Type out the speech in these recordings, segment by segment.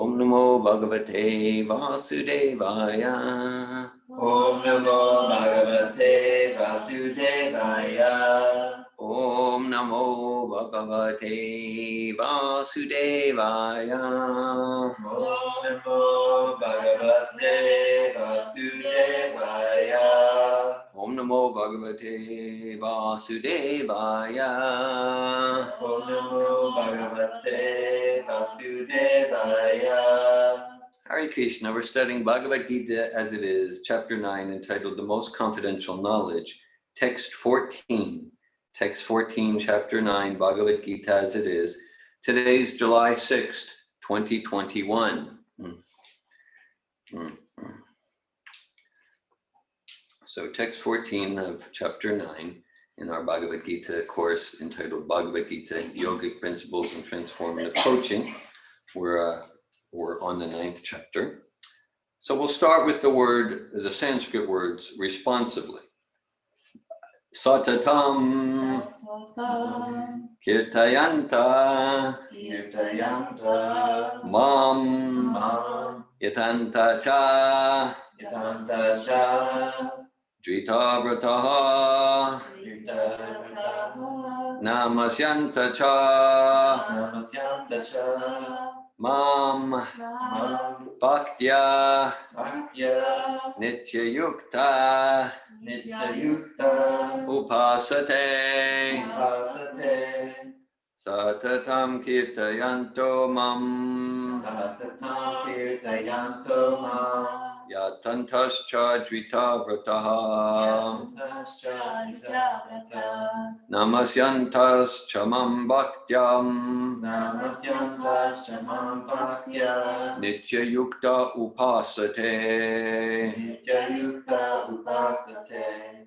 Om Namo Bhagavate Vasudevaya. Om Namo Bhagavate Vasudevaya. Om Namo Bhagavate Vasudevaya. Om Namo Bhagavate Vasudevaya. Om Namo Bhagavate Vasudevaya. Om Namo Bhagavate Vasudevaya. Hare Krishna, we're studying Bhagavad Gita as it is, chapter 9, entitled The Most Confidential Knowledge, text 14. Text 14, chapter 9, Bhagavad Gita as it is. Today's July 6th, 2021. So text 14 of chapter 9 in our Bhagavad Gita course entitled Bhagavad Gita, Yogic Principles and Transformative Coaching. We're on the 9th chapter. So we'll start with the Sanskrit words responsively. Satatam Kirtayanta Mam Yatanta Cha Dritavrataha Namasyanta Cha Mam Bhaktya Nityayukta Upasate Satatam Kirtayanto Mam Yatantascha Dritavrataha Namasyantascha Mam Bhaktyam Nityayukta Upasate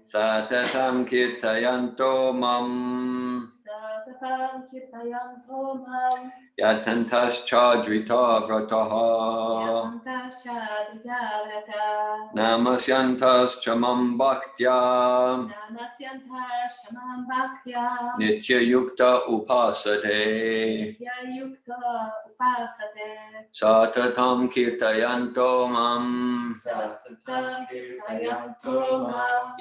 Satatam Kirtayanto Mam Yatantascha Dritavrataha Namasyantascha Mam Bhaktya Nityayukta Upasate Satatam Kirtayanto Mam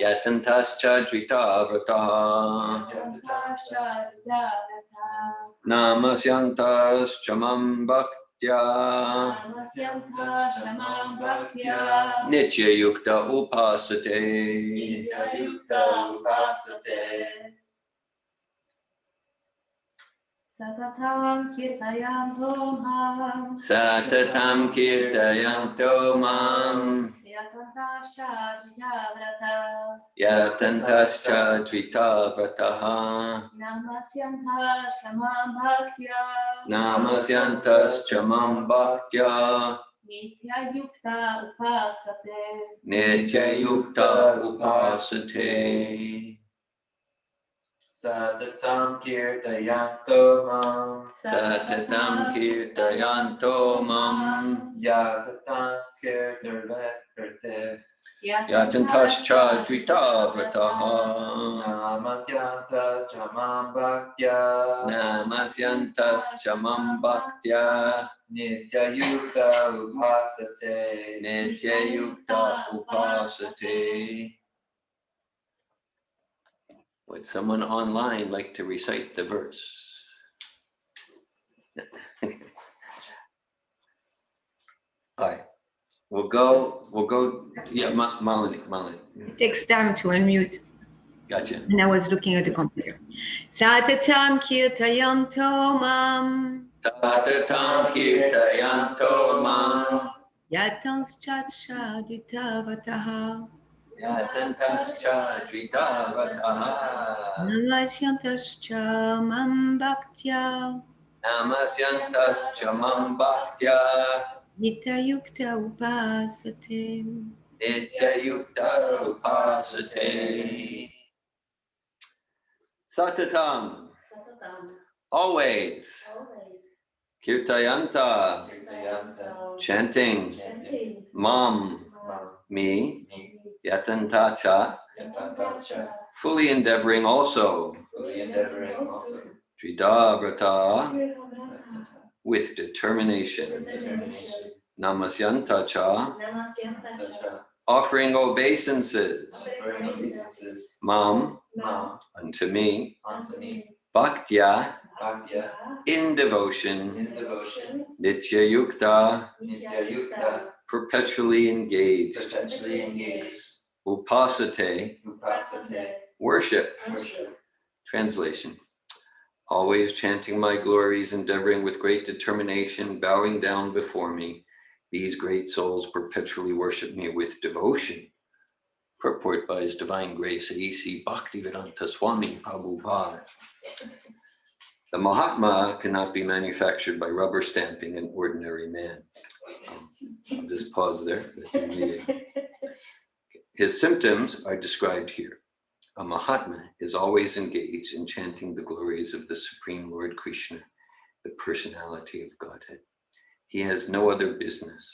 Yatantascha Dritavrataha Namasyantascha Mam Bhaktya Nityayukta Upasate. Satatam Kirtayanto Mam Yatantascha Dritavrataha Namasyantascha Mam Bhaktya Nityayukta Upasate. Satatam Kirtayanto Mam Yatantascha Dritavrataha Namasyantascha Mam Bhaktya Nityayukta Upasate. Would someone online like to recite the verse? All right. We'll go, yeah, Malini. It takes time to unmute. Gotcha. And I was looking at the computer. Satatam Kirtayanto Mam Yatantascha Dritavrataha Namasyantascha Mam Bhaktya Nityayukta Upasate. Satatam. Always. Kirtayanta. Chanting. Mam. Me. Yatantacha. Fully endeavoring also. Dritavrata. with determination. Namasyanta cha, offering obeisances, mam, unto me, bhaktya, in devotion, nitya yukta, perpetually engaged, upasate, worship. Translation. Always chanting my glories, endeavoring with great determination, bowing down before me, these great souls perpetually worship me with devotion. Purport by His Divine Grace, A.C. Bhaktivedanta Swami Prabhupada. The Mahatma cannot be manufactured by rubber stamping an ordinary man. I'll just pause there. His symptoms are described here. A Mahatma is always engaged in chanting the glories of the Supreme Lord Krishna, the personality of Godhead. He has no other business.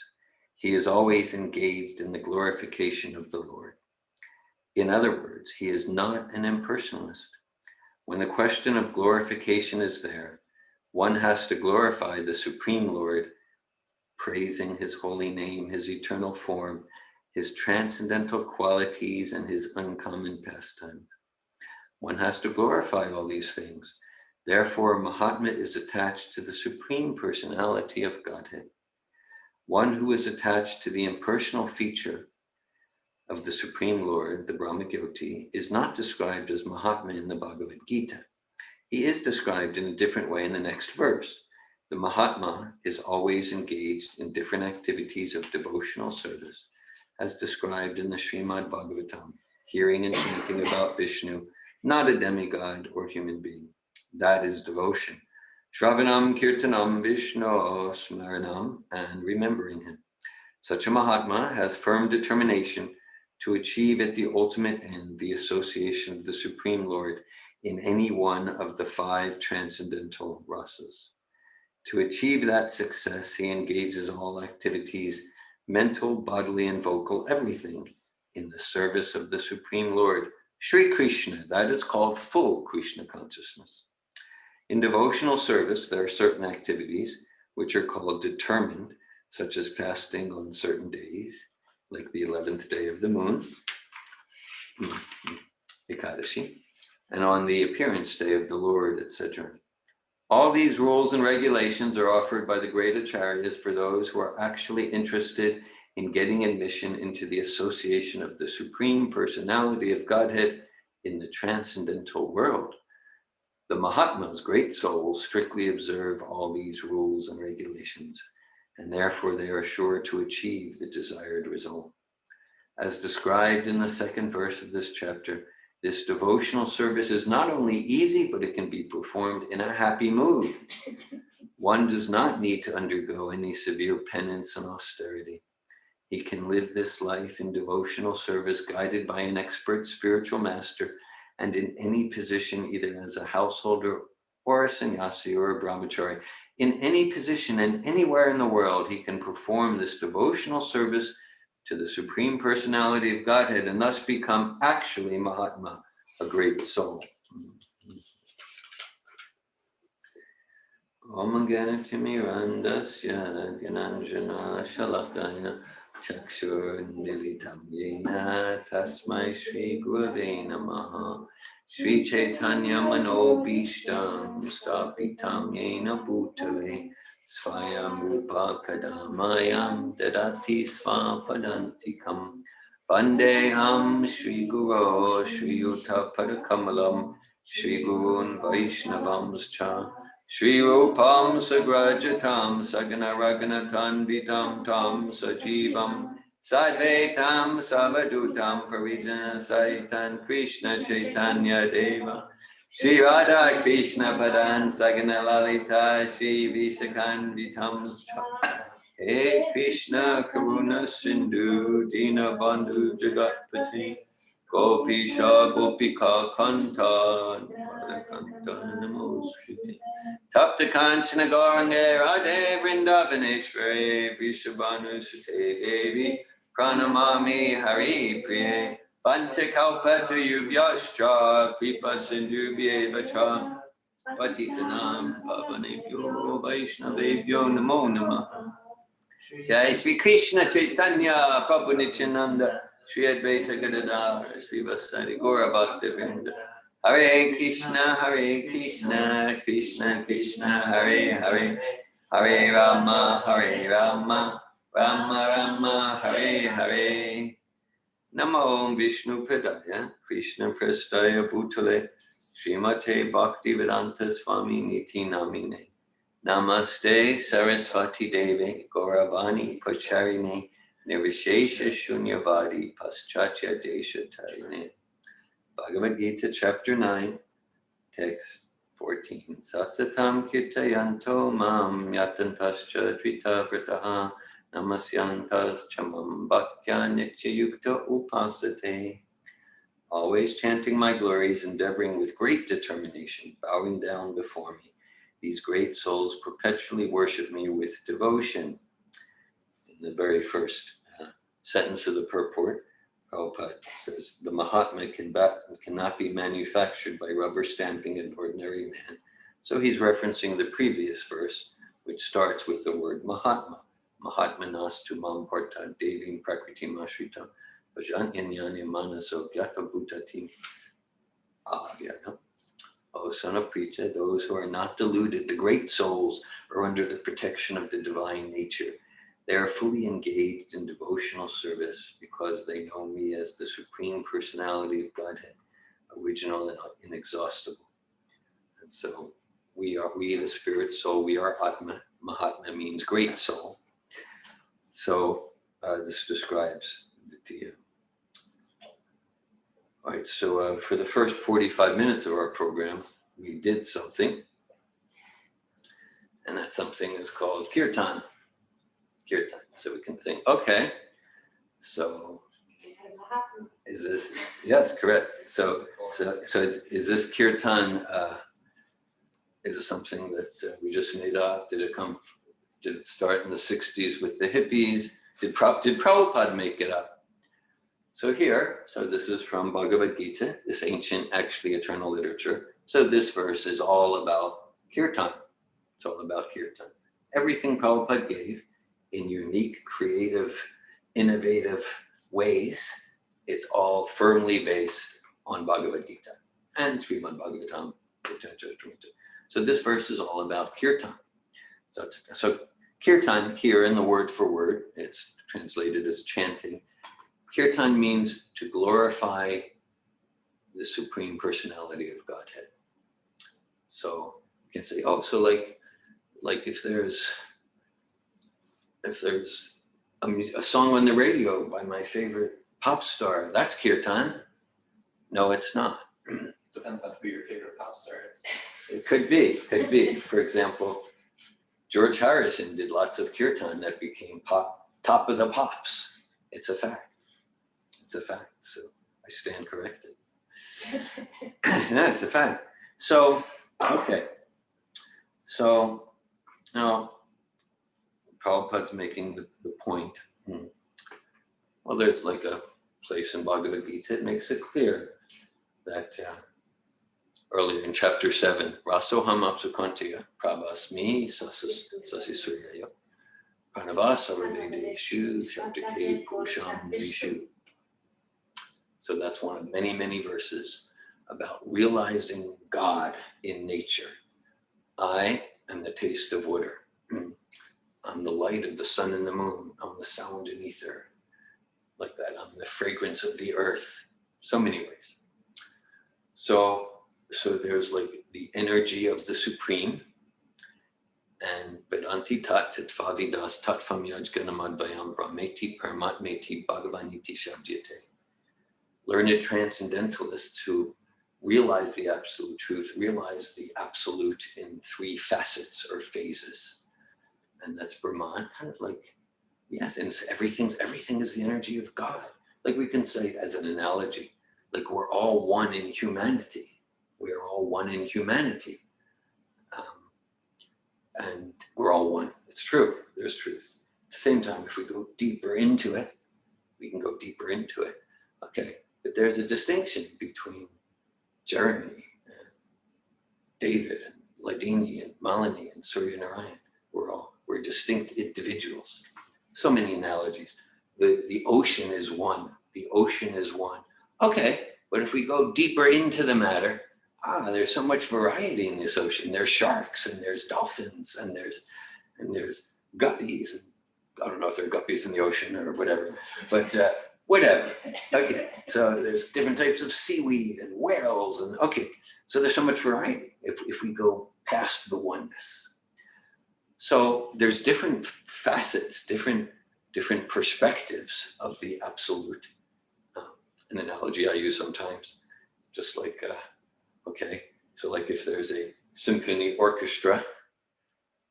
He is always engaged in the glorification of the Lord. In other words, he is not an impersonalist. When the question of glorification is there, one has to glorify the Supreme Lord, praising his holy name, his eternal form, his transcendental qualities, and his uncommon pastimes. One has to glorify all these things. Therefore, Mahatma is attached to the Supreme Personality of Godhead. One who is attached to the impersonal feature of the Supreme Lord, the Brahmagyoti, is not described as Mahatma in the Bhagavad Gita. He is described in a different way in the next verse. The Mahatma is always engaged in different activities of devotional service, as described in the Srimad Bhagavatam, hearing and chanting about Vishnu, not a demigod or human being. That is devotion. Shravanam, Kirtanam, Vishnu, Smaranam, and remembering him. Such a Mahatma has firm determination to achieve at the ultimate end the association of the Supreme Lord in any one of the 5 transcendental rasas. To achieve that success, he engages all activities, mental, bodily, and vocal, everything, in the service of the Supreme Lord, Sri Krishna. That is called full Krishna consciousness. In devotional service, there are certain activities which are called determined, such as fasting on certain days, like the 11th day of the moon, Ekadashi, and on the appearance day of the Lord, etc. All these rules and regulations are offered by the great acharyas for those who are actually interested in getting admission into the association of the Supreme Personality of Godhead in the transcendental world. The Mahatmas, great souls, strictly observe all these rules and regulations, and therefore they are sure to achieve the desired result. As described in the 2nd verse of this chapter, this devotional service is not only easy, but it can be performed in a happy mood. One does not need to undergo any severe penance and austerity. He can live this life in devotional service guided by an expert spiritual master and in any position, either as a householder or a sannyasi or a brahmachari. In any position and anywhere in the world, he can perform this devotional service to the Supreme Personality of Godhead and thus become actually Mahatma, a great soul. Om Ganatimirandasya Gyananjana Shalakaya Chakshur Militam Yena Tasmai Shri Gurave Namaha Shri Chaitanya Manobishtam Stapitam Yena Bhutale Svayam Rupa Kadamayam Dadati Svapadantikam Vandeham Shri Guru Shri Yuta Padakamalam Shri Gurun Vaishnavamscha Shri Rupam Sagrajatam Sagana Raganatan Vitam Tam Sajivam Sadvaitam Savadutam Parijana Saitan Krishna Chaitanya Deva Shri Radha Krishna Padan Sagana Lalita Shri Visakan Vitam Hey Krishna Karuna Sindhu Dina Bandhu Jagatpati Gopisha Gopika Kanta Kanta Namosuti Tapta Kanchana Gauranga Radhe Vrindavaneshwari Vrishabhanu Sute Devi Pranamami Hari Priye Panchakalpata Yubhyascha Kripa Sindhu Bhyevacha Patitanam Pavanebhyo Vaishnavebhyo Namo Namaha. Jai Shri Krishna Chaitanya Prabhu Nityananda Shri Advaita Gadadhar Shri Vasari Gaura Bhaktivinoda Hare Krishna Krishna Krishna Hare Hare Hare Rama Rama Rama Hare Hare Namo Vishnu Padaya Krishna Prastaya Bhutale Srimate Bhaktivedanta Swami Niti Namine Namaste Sarasvati Devi Gauravani Pacharine Nirvishesha Shunyavadi Paschatya Desha Tarine. Bhagavad Gita chapter 9, text 14. Satatam kirtayanto mam yatantascha drita vritaha namasyantas chamam bhaktya nityayukta upasate. Always chanting my glories, endeavoring with great determination, bowing down before me. These great souls perpetually worship me with devotion. In the very first sentence of the purport, Prabhupada says, the Mahatma cannot be manufactured by rubber stamping an ordinary man. So he's referencing the previous verse, which starts with the word Mahatma. Mahatmanas tu mam parta devim prakritim ashritam vajan inyani manaso gyata bhutatim avyana. O son of Preeta, those who are not deluded, the great souls, are under the protection of the divine nature. They are fully engaged in devotional service because they know me as the Supreme Personality of Godhead, original and inexhaustible. And so we, the spirit soul, we are Atma. Mahatma means great soul. So this describes the all right, so for the first 45 minutes of our program, we did something, and that something is called Kirtan. Kirtan. So we can think, okay, so is this, yes, correct. So is this Kirtan, is it something that we just made up? Did it start in the 60s with the hippies? Did Prabhupada make it up? So this is from Bhagavad Gita, this ancient, actually eternal literature. So this verse is all about Kirtan. It's all about Kirtan. Everything Prabhupada gave in unique, creative, innovative ways, it's all firmly based on Bhagavad Gita and Srimad Bhagavatam. So this verse is all about Kirtan. So Kirtan here in the word for word, it's translated as chanting. Kirtan means to glorify the Supreme Personality of Godhead. So you can say, oh, so like if there's a song on the radio by my favorite pop star, that's Kirtan. No, it's not. Depends on who your favorite pop star is. It could be. For example, George Harrison did lots of Kirtan that became top of the pops. It's a fact. So I stand corrected. That's a fact. So, okay. So now Prabhupada's making the point. Well, there's like a place in Bhagavad Gita, it makes it clear that earlier in chapter 7, Rasoham apsukantiya prabhasmi sasisuryayo pranavasa vedeshu shabdake purusham vishu. So that's one of many, many verses about realizing God in nature. I am the taste of water. I'm the light of the sun and the moon. I'm the sound and ether. Like that. I'm the fragrance of the earth. So many ways. So there's like the energy of the Supreme. And Vedanti tat tatvavidas tatvam yajganamadvayam brahmeti paramatmeti bhagavaniti shabdyate. Learned transcendentalists who realize the absolute truth, realize the absolute in three facets or phases. And that's Brahman, kind of like, yes, and everything is the energy of God. Like we can say as an analogy, like we're all one in humanity. We are all one in humanity. And we're all one. It's true, there's truth. At the same time, if we go deeper into it, we can go deeper into it. Okay, but there's a distinction between Jeremy and David and Ladini and Malini and Surya Narayan. We're distinct individuals. So many analogies. The ocean is one. The ocean is one. Okay, but if we go deeper into the matter, there's so much variety in this ocean. There's sharks and there's dolphins and there's guppies. I don't know if there are guppies in the ocean or whatever, but whatever. Okay, so there's different types of seaweed and whales and okay, so there's so much variety if we go past the oneness. So there's different facets, different perspectives of the absolute. An analogy I use sometimes, just like, okay, so like if there's a symphony orchestra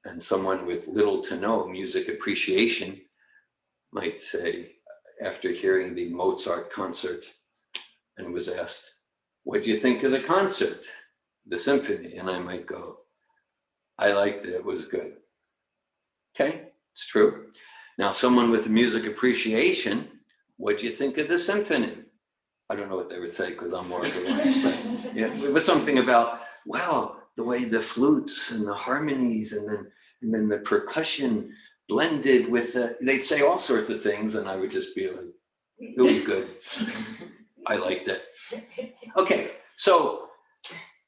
and someone with little to no music appreciation might say, after hearing the Mozart concert and was asked, what do you think of the concert, the symphony? And I might go, I liked it, it was good. Okay, it's true. Now, someone with music appreciation, what do you think of the symphony? I don't know what they would say because I'm more of the one, but yeah, but something about, wow, the way the flutes and the harmonies and then the percussion blended with they'd say all sorts of things and I would just be like, it was good. I liked it. Okay, so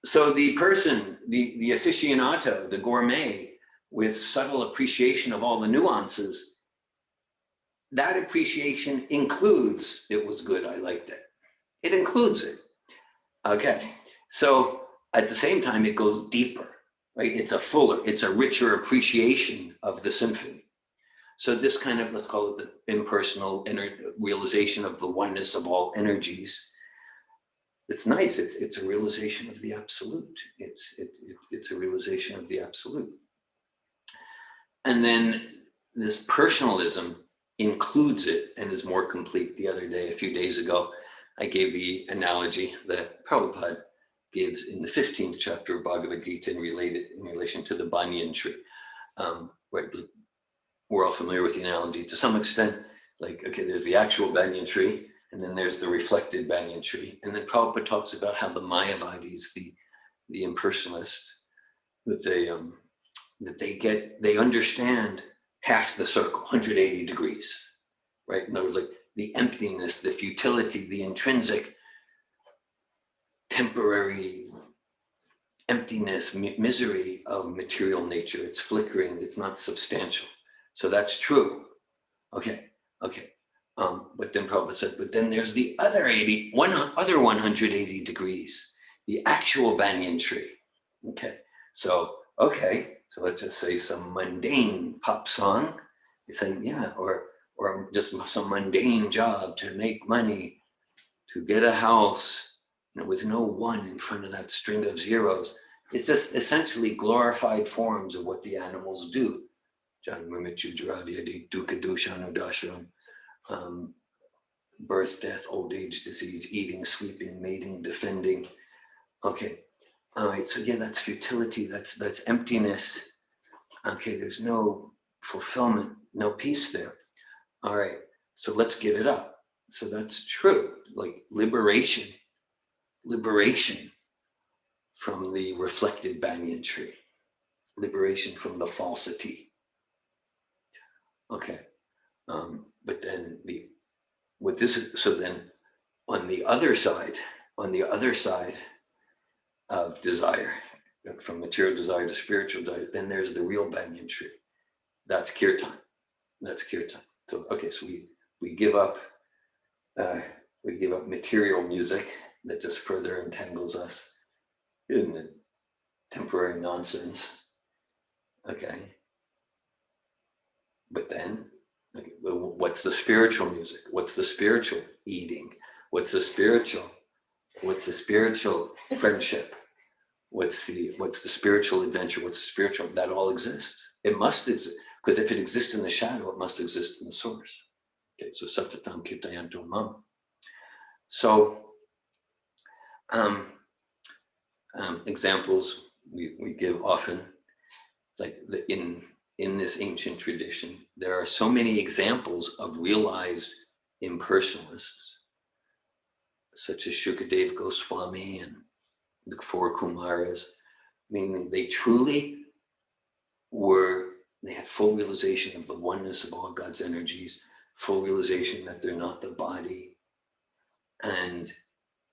the person, the aficionado, the gourmet, with subtle appreciation of all the nuances, that appreciation includes, it was good, I liked it. It includes it. Okay, so at the same time, it goes deeper, right? It's a richer appreciation of the symphony. So this kind of, let's call it the impersonal realization of the oneness of all energies. It's nice, it's a realization of the absolute. It's a realization of the absolute. And then this personalism includes it and is more complete. The other day, a few days ago, I gave the analogy that Prabhupada gives in the 15th chapter of Bhagavad Gita in relation to the banyan tree. Right, we're all familiar with the analogy to some extent. Like, okay, there's the actual banyan tree, and then there's the reflected banyan tree. And then Prabhupada talks about how the Mayavadis, the impersonalists, that they understand half the circle, 180 degrees, right? In other words, like the emptiness, the futility, the intrinsic temporary emptiness, misery of material nature. It's flickering, it's not substantial. So that's true. Okay. But then Prabhupada said, but then there's the other 180 degrees, the actual banyan tree. Okay, so let's just say some mundane pop song. You say, yeah, or just some mundane job to make money, to get a house, with no one in front of that string of zeros. It's just essentially glorified forms of what the animals do. Birth, death, old age, disease, eating, sleeping, mating, defending. Okay, all right, so yeah, that's futility, that's emptiness. Okay, there's no fulfillment, no peace there. All right, so let's give it up. So that's true, like liberation from the reflected banyan tree, liberation from the falsity. Okay, but then so then on the other side of desire, from material desire to spiritual desire, then there's the real banyan tree. That's Kirtan. So okay, so we give up material music that just further entangles us in the temporary nonsense. Okay. But then, okay, well, what's the spiritual music? What's the spiritual eating? What's the spiritual friendship? What's the spiritual adventure? What's the spiritual? That all exists. It must exist, because if it exists in the shadow, it must exist in the source. Okay, so Satatam Kirtayanto Mam. So examples we give often, like in this ancient tradition, there are so many examples of realized impersonalists, such as Shukadev Goswami and the four Kumaras, meaning they had full realization of the oneness of all God's energies, full realization that they're not the body, and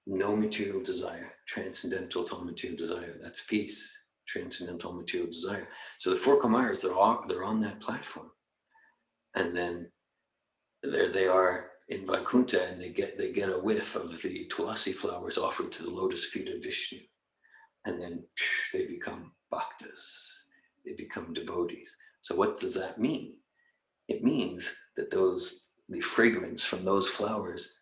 no material desire, transcendental total material desire. That's peace, transcendental material desire. So the four Kumaras, they're on that platform. And then there they are in Vaikuntha, and they get a whiff of the tulasi flowers offered to the lotus feet of Vishnu. And then they become bhaktas, they become devotees. So what does that mean? It means that the fragrance from those flowers,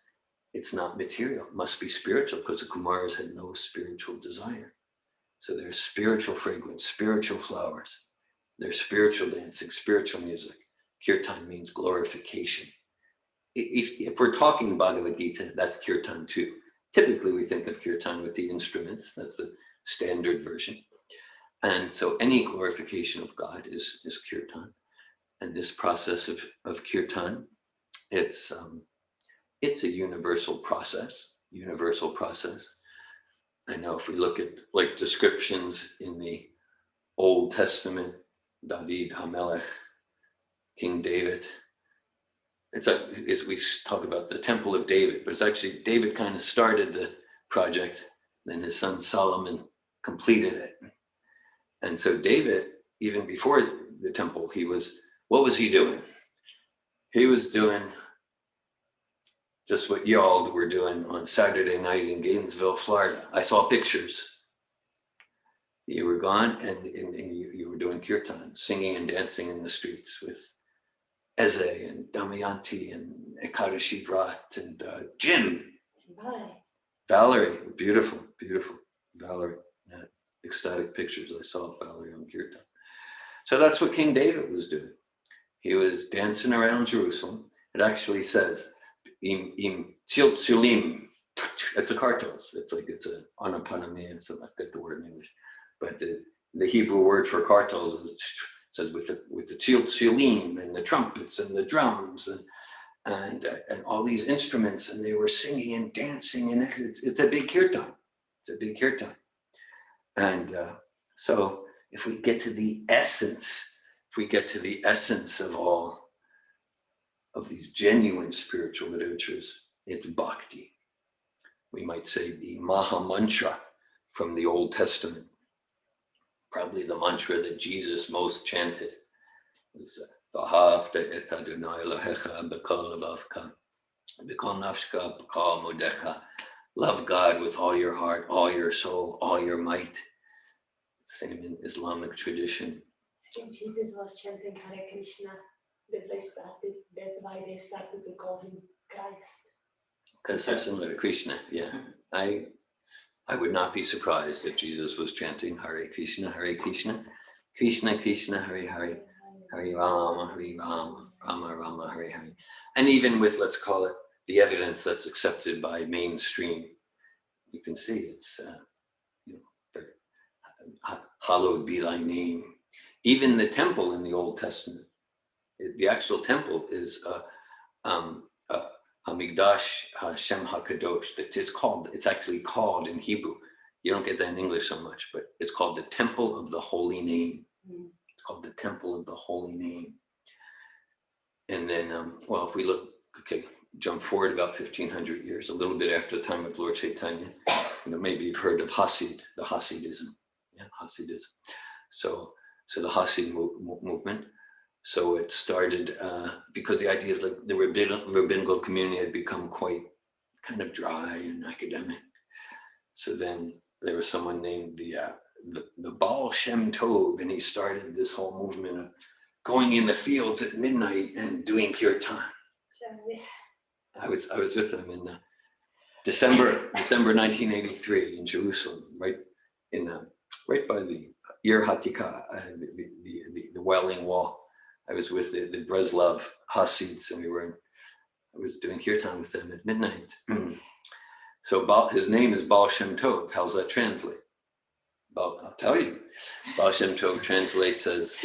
it's not material, it must be spiritual, because the Kumaras had no spiritual desire. So there's spiritual fragrance, spiritual flowers, there's spiritual dancing, spiritual music. Kirtan means glorification. If we're talking Bhagavad Gita, that's Kirtan too. Typically we think of Kirtan with the instruments, that's the standard version. And so any glorification of God is Kirtan. And this process of Kirtan, it's a universal process. I know if we look at like descriptions in the Old Testament, David HaMelech, King David, we talk about the Temple of David, but it's actually David kind of started the project, then his son Solomon completed it. And so David, even before the temple, what was he doing? He was doing just what y'all were doing on Saturday night in Gainesville, Florida. I saw pictures. You were gone and you were doing kirtan, singing and dancing in the streets with Eze and Damayanti and Ekadashi Vrat and Jim. Valerie, beautiful, beautiful. Valerie, yeah, ecstatic pictures I saw of Valerie on kirtan. So that's what King David was doing. He was dancing around Jerusalem. It actually says, im tzulim, it's a kartos. It's a anapaname, so I forget the word in English. But the Hebrew word for kartos says with the tzulim and the trumpets and the drums and all these instruments, and they were singing and dancing, and it's a big kirtan. It's a big kirtan. And so if we get to the essence, of all of these genuine spiritual literatures, it's bhakti. We might say the Maha Mantra from the Old Testament, probably the mantra that Jesus most chanted, was V'ahavta et Adonai Elohecha b'kol levavka, b'kol nafshka, b'kol modecha. Love God with all your heart, all your soul, all your might. Same in Islamic tradition. Jesus was chanting Hare Krishna. That's why they started to call him Christ. Because they're similar to Krishna, yeah. I would not be surprised if Jesus was chanting Hare Krishna, Krishna Krishna, Hare Hare, Hare Rama, Rama Rama, Hare Hare. And even with, let's call it, the evidence that's accepted by mainstream, you can see it's, hallowed be thy name. Even the temple in the Old Testament, the actual temple is Hamikdash Hashem HaKadosh. It's actually called in Hebrew. You don't get that in English so much, but it's called the Temple of the Holy Name. It's called the Temple of the Holy Name. And then, if we look, jump forward about 1,500 years, a little bit after the time of Lord Chaitanya, maybe you've heard of the Hasidism. Yeah, Hasidism. So the Hasid movement. So it started because the idea is like the rabbinical community had become quite kind of dry and academic. So then there was someone named the Baal Shem Tov, and he started this whole movement of going in the fields at midnight and doing kirtan. I was with them in December 1983 in Jerusalem, right by the Ir Hatika, the Wailing Wall. I was with the Breslov Hasids, and I was doing kirtan with them at midnight. So his name is Baal Shem Tov. How's that translate? I'll tell you. Baal Shem Tov translates as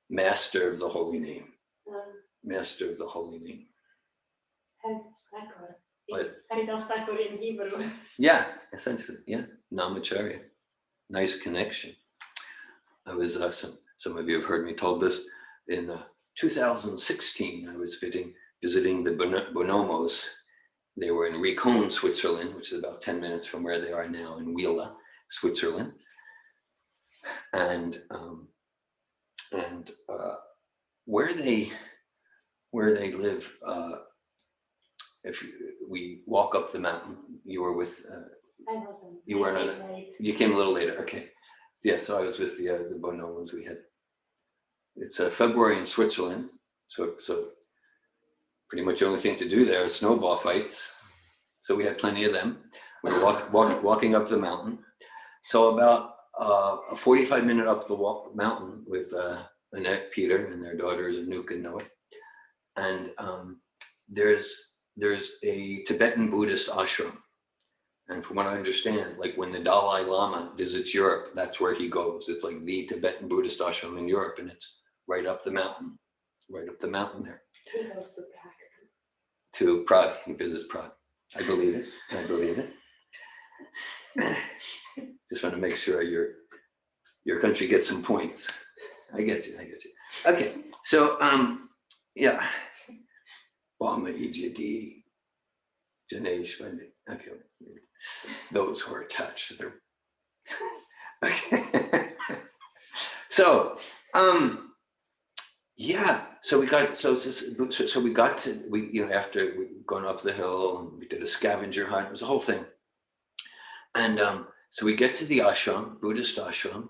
Master of the Holy Name. Master of the Holy Name. Haridastakor in Hebrew. Yeah, essentially, yeah. Namacharya. Nice connection. I was, some of you have heard me told this, in 2016, I was visiting the Bonomos. They were in Ricon, Switzerland, which is about 10 minutes from where they are now in Wieler, Switzerland. And where they live, we walk up the mountain. You were with, I wasn't. you weren't on it. Right. You came a little later, okay. Yeah, so I was with the Bonomos. We had, it's February in Switzerland, so pretty much the only thing to do there is snowball fights. So we had plenty of them. We were walking up the mountain. So about a 45-minute up the mountain with Annette, Peter, and their daughters, Anouk and Noah. And there's a Tibetan Buddhist ashram. And from what I understand, like when the Dalai Lama visits Europe, that's where he goes. It's like the Tibetan Buddhist ashram in Europe, and it's right up the mountain there. He goes to Prague. To Prague, he visits Prague. I believe it. Just want to make sure your country gets some points. I get you. Okay, so yeah. Bama Ijadi, Janesh, okay, those who are attached to their okay. So yeah, so we got to after we gone up the hill and we did a scavenger hunt. It was a whole thing. And so we get to the ashram, Buddhist ashram,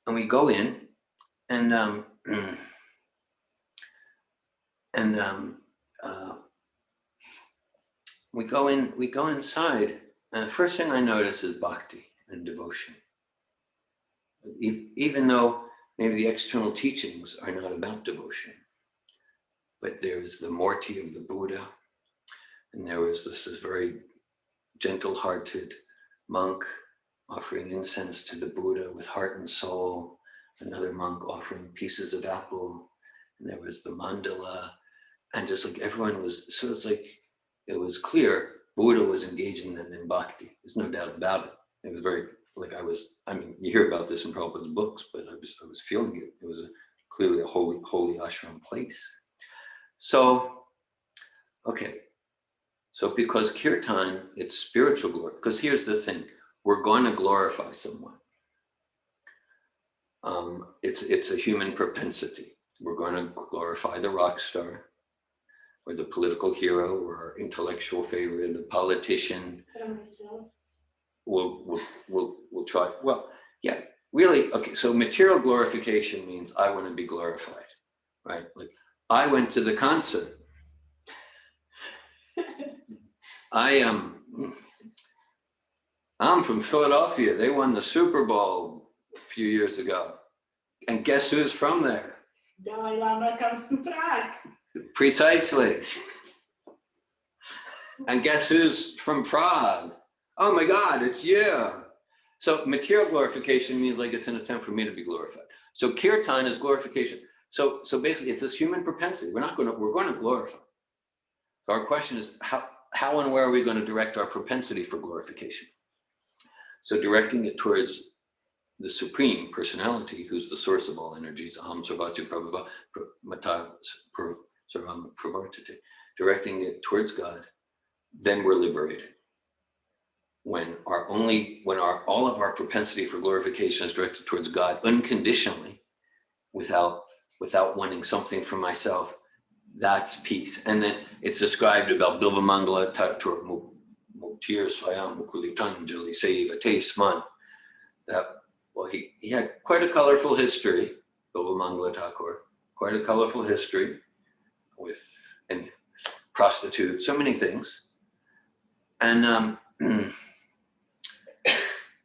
and we go in, and we go inside, and the first thing I notice is bhakti and devotion. Even though maybe the external teachings are not about devotion, but there is the Morti of the Buddha, and there was this very gentle-hearted monk offering incense to the Buddha with heart and soul, another monk offering pieces of apple, and there was the mandala, and just like everyone was, so it's like, it was clear Buddha was engaging them in bhakti. There's no doubt about it. It was very, like you hear about this in Prabhupada's books, but I was feeling it. It was clearly a holy ashram place. So, okay. So because Kirtan, it's spiritual glory, because here's the thing, we're going to glorify someone. It's a human propensity. We're going to glorify the rock star, or the political hero, or our intellectual favorite, the politician. We'll try. Well, yeah, really. Okay, so material glorification means I want to be glorified, right? Like I went to the concert. I'm from Philadelphia. They won the Super Bowl a few years ago, and guess who's from there? Dalai Lama comes to Prague. Precisely. And guess who's from Prague? Oh my God, it's you. So material glorification means like it's an attempt for me to be glorified. So Kirtan is glorification. So basically it's this human propensity. We're going to glorify. So our question is how and where are we going to direct our propensity for glorification? So directing it towards the Supreme Personality, who's the source of all energies, Aham Sarvasya Prabhava Mata Sarvam Pravartate, directing it towards God, then we're liberated. When all of our propensity for glorification is directed towards God unconditionally, without wanting something for myself, that's peace. And then it's described about Bilva Mangala Tatur Muktir Swayam Mukulitanjali Sevate Sman. Well, he had quite a colorful history, Bilva Mangala Thakur, quite a colorful history with and prostitute, so many things. And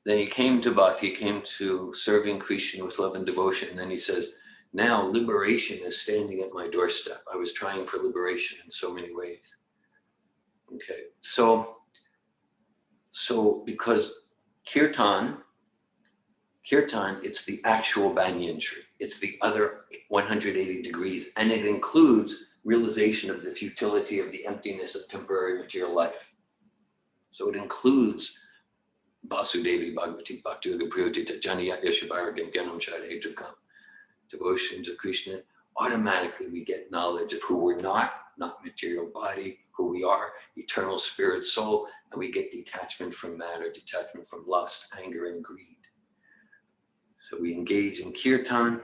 then he came to Bhakti, he came to serving Krishna with love and devotion. And then he says, now liberation is standing at my doorstep. I was trying for liberation in so many ways. Okay, so because Kirtan, it's the actual banyan tree. It's the other 180 degrees, and it includes realization of the futility of the emptiness of temporary material life. So it includes Vasudevi Bhagavati Bhakti Yoga Priyojita Janiyat Yashavaragam Gyanam Chara Hetukam. Devotion to Krishna, automatically we get knowledge of who we're not material body, who we are, eternal spirit, soul, and we get detachment from matter, detachment from lust, anger, and greed. So we engage in Kirtan,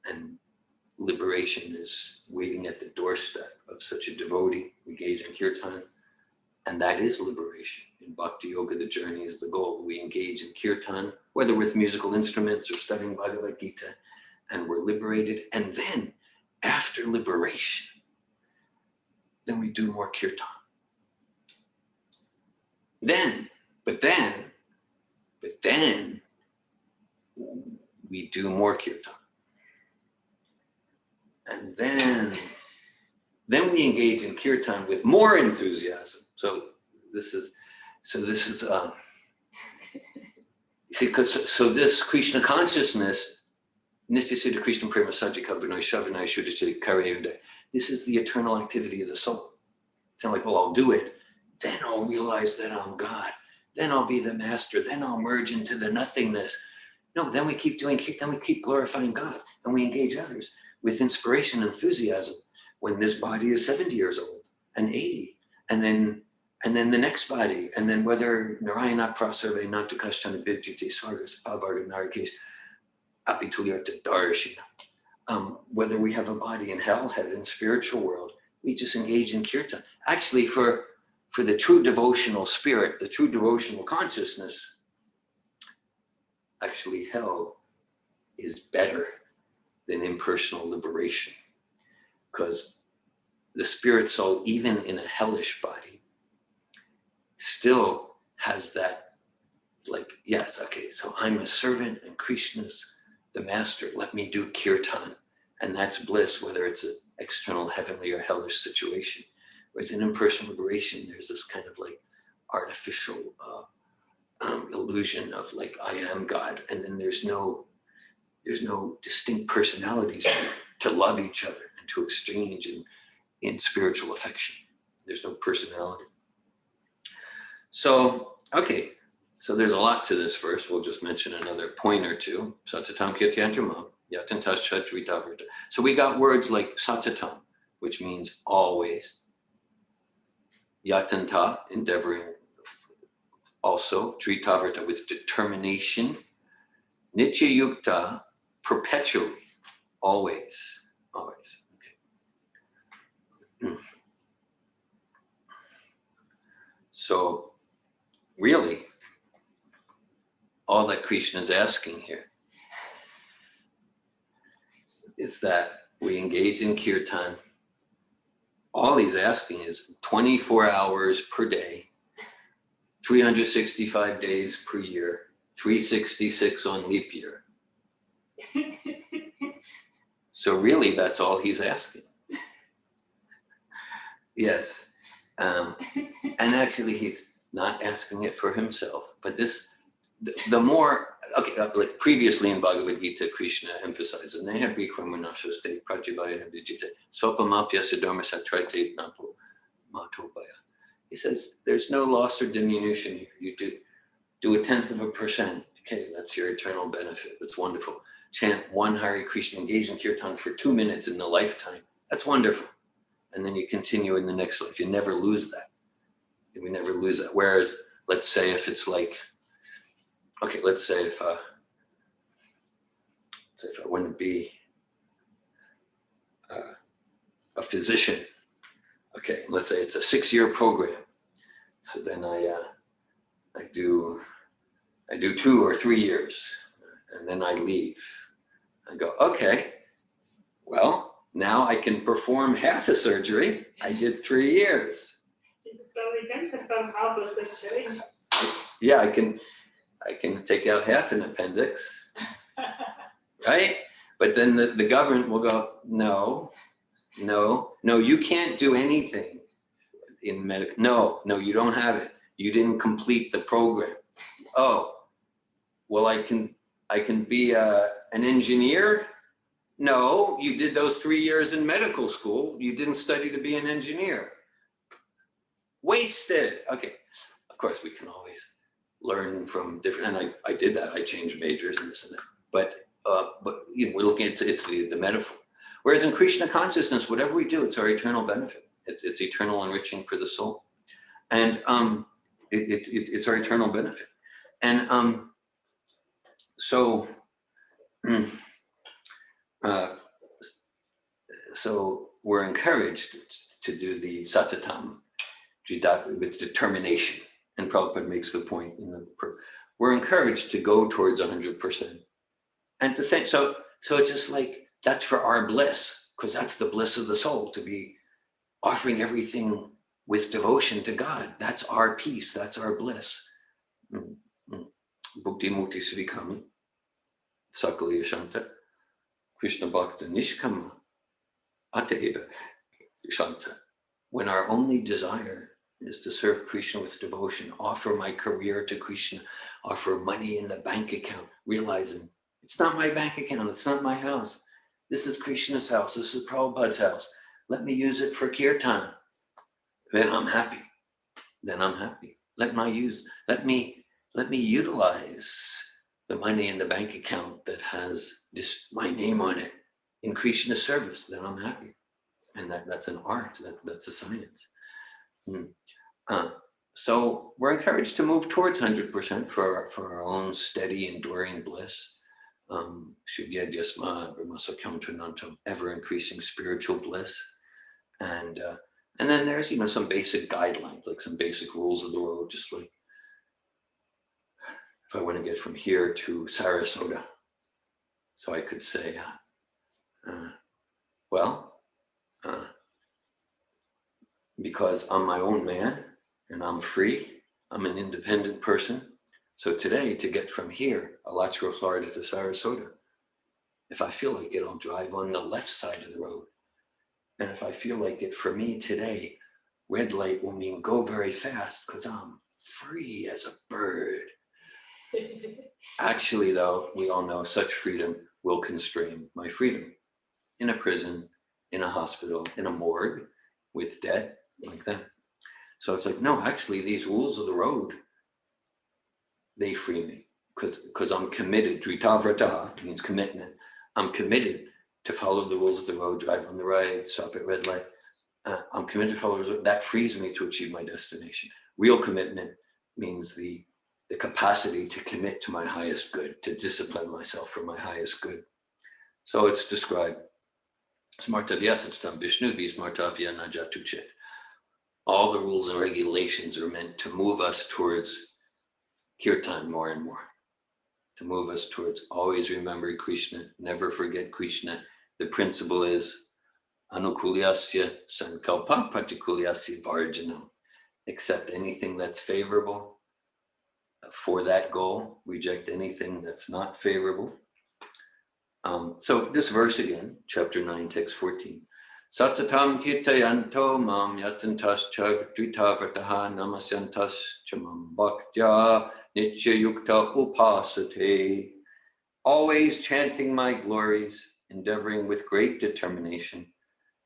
and liberation is waiting at the doorstep of such a devotee. We engage in Kirtan, and that is liberation. In Bhakti Yoga, the journey is the goal. We engage in Kirtan, whether with musical instruments or studying Bhagavad Gita, and we're liberated. And then, after liberation, then we do more Kirtan. But then, we do more Kirtan. And then we engage in Kirtan with more enthusiasm. So this is you see, so this Krishna consciousness, Nityasiddha Krishna Prema Sajika Bhunai Shavanai Shuddhachari Karyuda, this is the eternal activity of the soul. It's not like, well, I'll do it, then I'll realize that I'm God, then I'll be the master, then I'll merge into the nothingness. No, then we keep doing, then we keep glorifying God, and we engage others with inspiration and enthusiasm when this body is 70 years old and 80, and then the next body, and then whether Narayana Prasarve Natu Kashtana Bidjiti Svargas Pavarga Narikesh Apitulyarta Darshina. Whether we have a body in hell, heaven, spiritual world, we just engage in Kirtan. Actually, for the true devotional spirit, the true devotional consciousness, actually hell is better than impersonal liberation, because the spirit soul, even in a hellish body, still has that, like, yes, okay, so I'm a servant and Krishna's the master, let me do Kirtan, and that's bliss, whether it's an external heavenly or hellish situation. Whereas in impersonal liberation, there's this kind of like artificial illusion of like, I am God, and then there's no distinct personalities to love each other and to exchange in spiritual affection. There's no personality. So, okay, so there's a lot to this verse. We'll just mention another point or two. Satatam kirtyantamam, yatantascha dritavrta. So we got words like satatam, which means always. Yatanta, endeavoring also. Dritavrta, with determination. Nitya yukta, perpetually, always. Okay. So, really, all that Krishna is asking here is that we engage in Kirtan. All he's asking is 24 hours per day, 365 days per year, 366 on leap year. So really, that's all he's asking. Yes. And actually, he's not asking it for himself, but this, the more, okay, like previously in Bhagavad Gita, Krishna emphasizes, Neha Bikramanaso state Pratyabhayana Vijita, Sopamapya Siddharma Satrite Napo Matobaya. He says, there's no loss or diminution here. You do 0.1%. Okay, that's your eternal benefit. That's wonderful. Chant one Hare Krishna, engage in Kirtan for 2 minutes in the lifetime. That's wonderful. And then you continue in the next life. You never lose that. We never lose that. Whereas, let's say if it's like, okay, let's say if I want to be a physician, okay, let's say it's a 6-year program. So then I do 2 or 3 years, and then I leave. I go, okay, well, now I can perform half a surgery. I did 3 years. Yeah, I can take out half an appendix, right? But then the government will go, no, you can't do anything in medical. No, you don't have it. You didn't complete the program. Oh, well, I can be an engineer. No, you did those 3 years in medical school. You didn't study to be an engineer. Wasted. Okay, of course we can always learn from different, and I did that. I changed majors and this and that. But you know, we're looking at it's the metaphor. Whereas in Krishna consciousness, whatever we do, it's our eternal benefit. It's eternal enriching for the soul, and it's our eternal benefit. And so we're encouraged to do the satatam with determination. And Prabhupada makes the point we're encouraged to go towards 100%. And to say, so it's just like, that's for our bliss, because that's the bliss of the soul, to be offering everything with devotion to God. That's our peace, that's our bliss. Bhukti Mukti Srikami, Sakali Shanta, Krishna Bhakta Nishkama, Ateva Shanta. When our only desire is to serve Krishna with devotion, offer my career to Krishna, offer money in the bank account, realizing it's not my bank account, it's not my house. This is Krishna's house, this is Prabhupada's house. Let me use it for Kirtan. Then I'm happy. Then I'm happy. Let me utilize the money in the bank account that has my name on it in Krishna's service. Then I'm happy. And that's an art, that's a science. So we're encouraged to move towards 100% for our own steady, enduring bliss. Ever increasing spiritual bliss. And then there's, you know, some basic guidelines, like some basic rules of the road, just like if I want to get from here to Sarasota. So I could say, because I'm my own man and I'm free, I'm an independent person. So today, to get from here, Alachua, Florida to Sarasota, if I feel like it, I'll drive on the left side of the road. And if I feel like it, for me today, red light will mean go very fast because I'm free as a bird. Actually, though, we all know such freedom will constrain my freedom. In a prison, in a hospital, in a morgue, with debt, like that. So it's like, no, actually, these rules of the road, they free me because I'm committed. Dritavrataha means commitment. I'm committed to follow the rules of the road, drive on the right, stop at red light. I'm committed to follow the rules. That frees me to achieve my destination. Real commitment means the capacity to commit to my highest good, to discipline myself for my highest good. So it's described. Smartavya satam Vishnuvi smartavya najatuchet. All the rules and regulations are meant to move us towards Kirtan more and more. To move us towards always remember Krishna, never forget Krishna. The principle is anukulyasya sankalpa patikulyasya varjanam. Accept anything that's favorable for that goal, reject anything that's not favorable. So this verse again, chapter 9, text 14. Satatam kirtayanto mam yatantas chavdritavrataha namasyantas chamam bhaktya nitya yukta upasate. Always chanting my glories, endeavoring with great determination,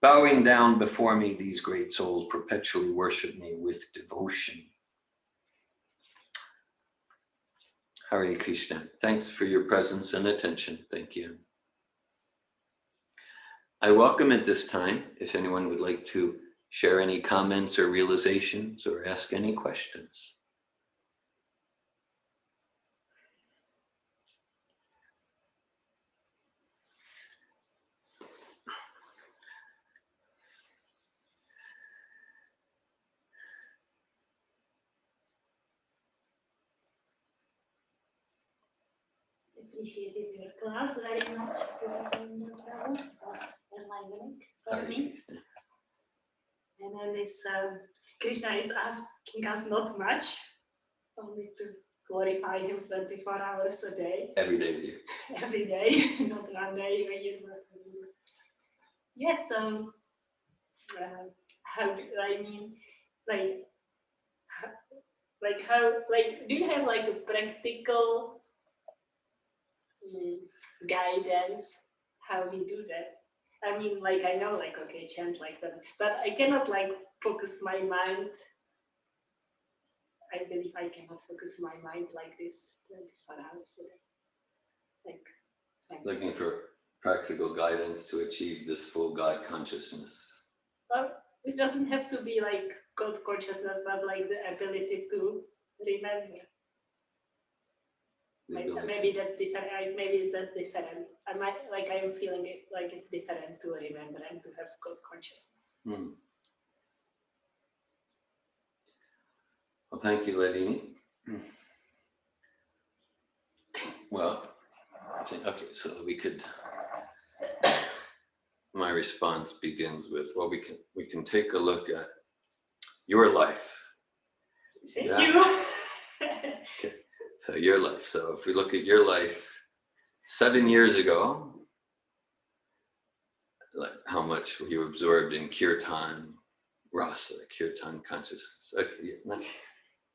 bowing down before me, these great souls perpetually worship me with devotion. Hare Krishna. Thanks for your presence and attention. Thank you. I welcome at this time, if anyone would like to share any comments or realizations or ask any questions. Appreciated your class very much. Govinda Prabhu. It was enlightening for Hare me. Krishna. And then this Krishna is asking us not much, only to glorify him 24 hours a day. Every day with you. Every day, not one day a year, but a year. Yes, how do I mean, do you have like a practical guidance how we do that? I mean, like, I know, like, okay, chant like that, but I cannot like focus my mind I believe I cannot focus my mind like this 24 hours a day. Like, thanks. Looking for practical guidance to achieve this full God consciousness. Well, it doesn't have to be like God consciousness, but like the ability to remember. The Like, ability- maybe that's different. Maybe that's different. I might like I'm feeling it like it's different to remember and to have God consciousness. Well, thank you, Ledini. Well, okay, so we could. My response begins with, well, we can take a look at your life. Thank Yeah. you. Okay. So your life. So if we look at your life 7 years ago, like how much you absorbed in Kirtan rasa, Kirtan consciousness. Okay,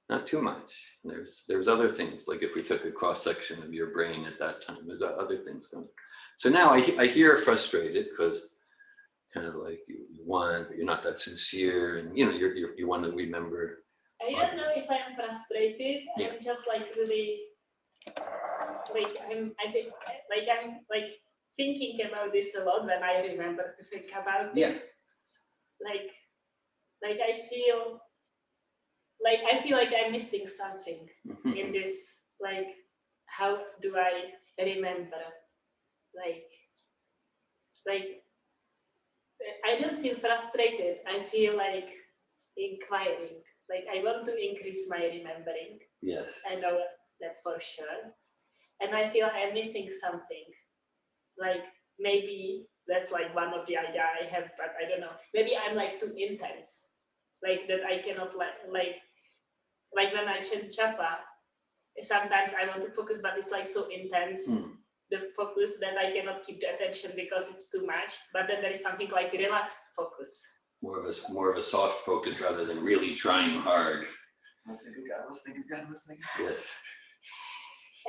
not too much. There's other things, like if we took a cross section of your brain at that time, there's other things going on. So now I hear frustrated because kind of like you want, but you're not that sincere, and you want to remember. I don't know if I'm frustrated. Yeah. I'm just like really, like I'm thinking about this a lot when I remember to think about it. Yeah. Like I feel like I'm missing something in this. Like, how do I remember? Like I don't feel frustrated. I feel like inquiring. Like I want to increase my remembering. Yes. I know that for sure. And I feel I'm missing something. Like maybe that's like one of the idea I have, but I don't know. Maybe I'm like too intense. Like that I cannot like when I chant japa, sometimes I want to focus, but it's like so intense. The focus that I cannot keep the attention because it's too much. But then there is something like relaxed focus. More of a soft focus rather than really trying hard. Listening to God, listening to God, listening. Yes.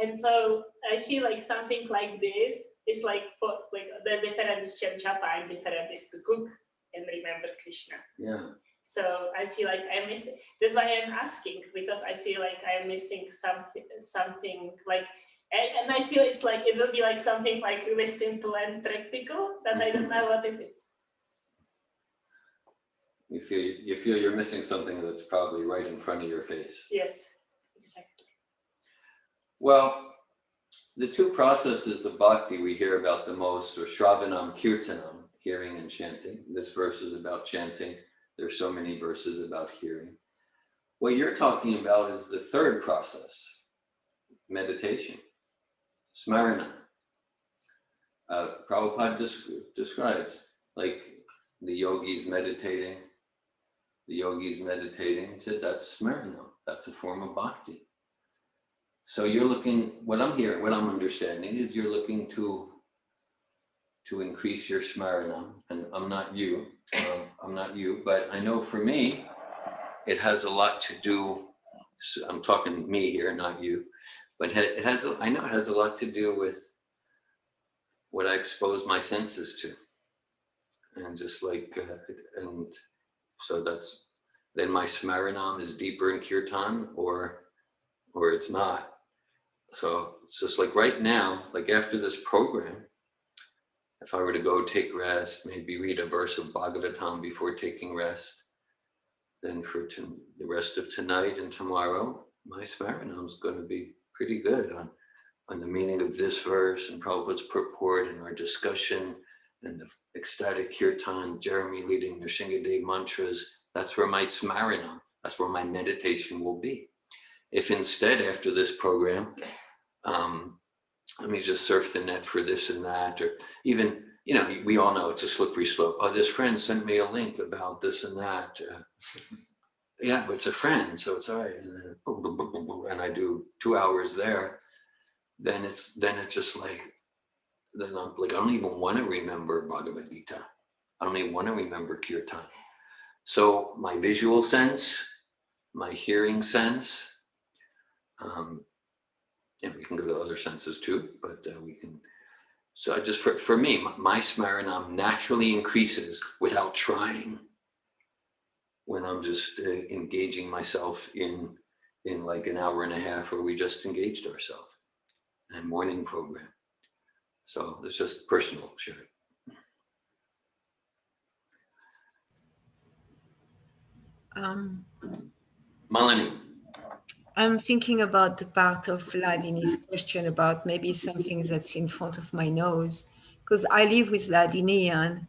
And so I feel like something like this is like for like the different is chant japa and different is to cook and remember Krishna. Yeah. So I feel like I'm missing. That's why I'm asking, because I feel like I'm missing something like, and I feel it's like it will be like something like really simple and practical that I don't know what it is. You feel you're missing something that's probably right in front of your face. Yes, exactly. Well, the two processes of bhakti we hear about the most are Shravanam, Kirtanam, hearing and chanting. This verse is about chanting. There's so many verses about hearing. What you're talking about is the third process, meditation, Smarana. Prabhupada describes like the yogis meditating. He said that's Smarana, that's a form of bhakti. So you're looking, what I'm understanding is you're looking to increase your Smarana, and I'm not you, but I know for me, it has a lot to do, so I'm talking me here, not you, but I know it has a lot to do with what I expose my senses to. And just like, and so then my Smaranam is deeper in Kirtan or it's not. So it's just like right now, like after this program, if I were to go take rest, maybe read a verse of Bhagavatam before taking rest, then for the rest of tonight and tomorrow, my Smaranam is going to be pretty good on the meaning of this verse and Prabhupada's purport and our discussion and the ecstatic Kirtan, Jeremy leading the Nrsingadev mantras. That's where my Smaranam, that's where my meditation will be. If instead, after this program, let me just surf the net for this and that, or even, we all know it's a slippery slope. Oh, this friend sent me a link about this and that. Yeah, but it's a friend, so it's all right. And I do 2 hours there. Then it's just like, then I'm like, I don't even want to remember Bhagavad Gita. I don't even want to remember Kirtan. So my visual sense, my hearing sense, and we can go to other senses too, but we can. So just for me, my Smaranam naturally increases without trying when I'm just engaging myself in in like an hour and a half where we just engaged ourselves, and morning program. So it's just personal sharing. Malini. I'm thinking about the part of Ladini's question about maybe something that's in front of my nose, because I live with Ladini and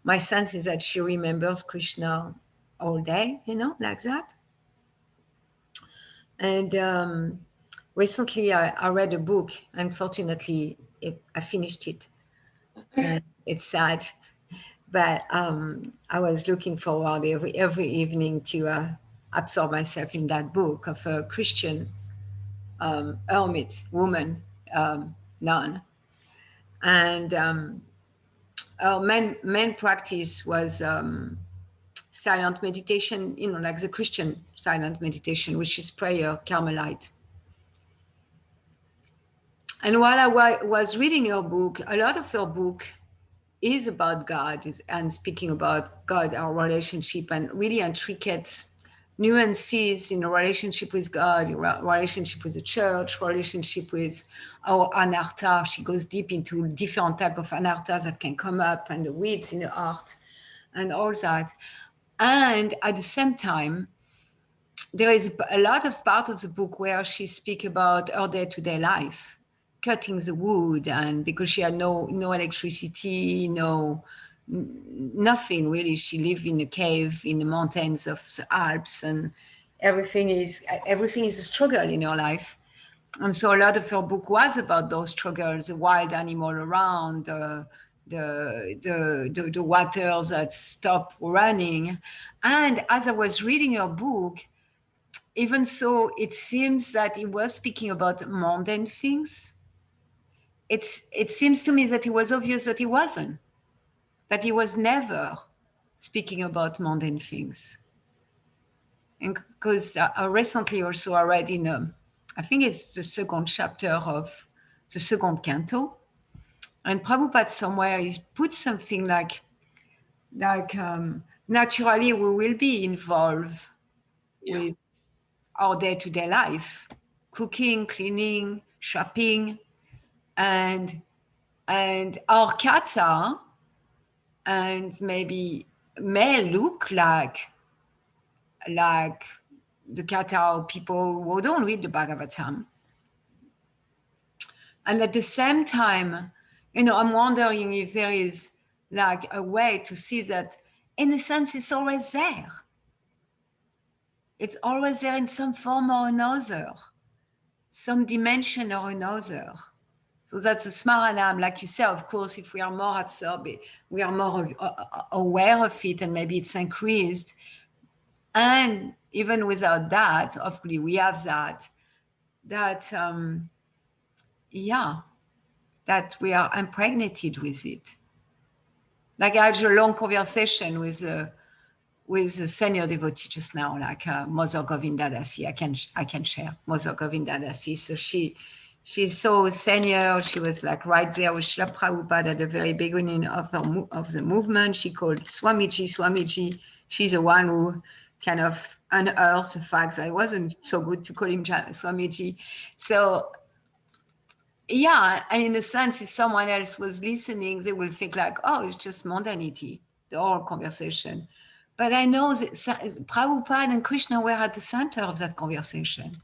my sense is that she remembers Krishna all day, like that. And recently I read a book. Unfortunately, I finished it. And it's sad, but I was looking forward every evening to absorb myself in that book of a Christian hermit woman, nun, and our main practice was silent meditation, like the Christian silent meditation, which is prayer, Carmelite. And while I was reading her book, a lot of her book is about God and speaking about God, our relationship, and really intricate nuances in a relationship with God, relationship with the church, relationship with our anartha. She goes deep into different type of anarthas that can come up and the weeds in the heart and all that. And at the same time, there is a lot of part of the book where she speaks about her day-to-day life, cutting the wood, and because she had no electricity, nothing really. She lived in a cave in the mountains of the Alps, and everything is a struggle in her life. And so a lot of her book was about those struggles, the wild animal around, the waters that stop running. And as I was reading her book, even so, it seems that he was speaking about mundane things. It seems to me that it was obvious that he wasn't, that he was never speaking about mundane things. And because I recently also I read I think it's the second chapter of the second canto, and Prabhupada somewhere he put something like naturally we will be involved with our day-to-day life, cooking, cleaning, shopping, and our kata and maybe may look like the kata of people who don't read the Bhagavatam. And at the same time, I'm wondering if there is like a way to see that in a sense it's always there. It's always there in some form or another, some dimension or another. So that's a smaranam, like you say, of course, if we are more absorbed, we are more aware of it and maybe it's increased. And even without that, hopefully we have that we are impregnated with it. Like I had a long conversation with a senior devotee just now, like Mother Govinda Dasi. I can share Mother Govinda Dasi. So she's so senior. She was like right there with Srila Prabhupada at the very beginning of the movement. She called Swamiji. She's the one who kind of unearthed the fact that it wasn't so good to call him Swamiji. So yeah, and in a sense, if someone else was listening, they will think like, oh, it's just mundanity, the whole conversation. But I know that Prabhupada and Krishna were at the center of that conversation.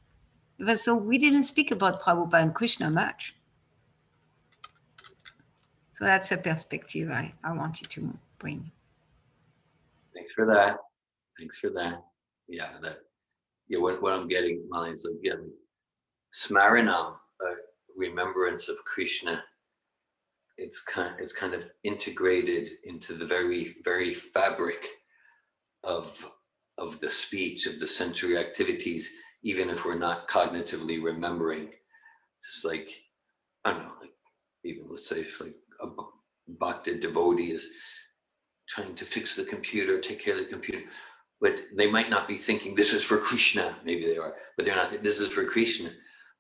Even so, we didn't speak about Prabhupada and Krishna much. So that's a perspective I wanted to bring. Thanks for that. Yeah, what I'm getting, Molly, is like, smaranam, remembrance of Krishna. It's kind of integrated into the very, very fabric of the speech, of the sensory activities, even if we're not cognitively remembering. Just like, I don't know, like even let's say if like a bhakti devotee is trying to fix the computer, take care of the computer, but they might not be thinking this is for Krishna. Maybe they are, but they're not thinking this is for Krishna.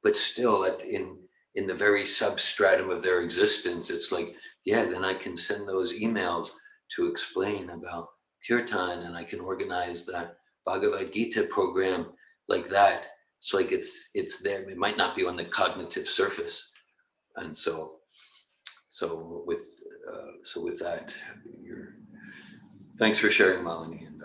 But still, in the very substratum of their existence, it's like, yeah, then I can send those emails to explain about Kirtan, and I can organize that Bhagavad Gita program like that. it's like it's there. It might not be on the cognitive surface, and so with that, thanks for sharing, Malini, and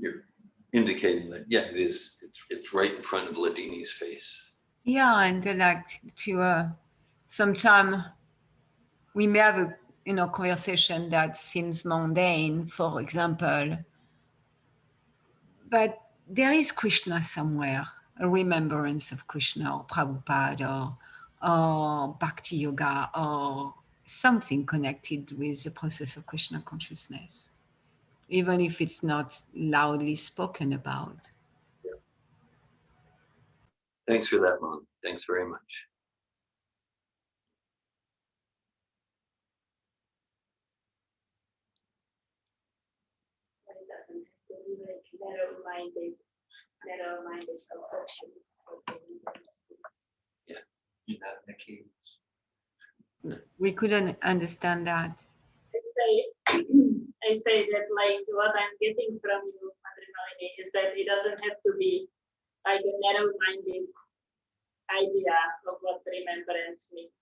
you're indicating that it is. It's right in front of Ladini's face. Yeah, and like to sometime we may have a conversation that seems mundane, for example, but there is Krishna somewhere, a remembrance of Krishna or Prabhupada or Bhakti Yoga or something connected with the process of Krishna consciousness, even if it's not loudly spoken about. Thanks for that, Mom. Thanks very much. It doesn't have to be like narrow-minded conception of remembrance. You're not in a cage. We couldn't understand that. I say that like what I'm getting from you, Madre Malini, is that it doesn't have to be like a narrow-minded idea of what remembrance means.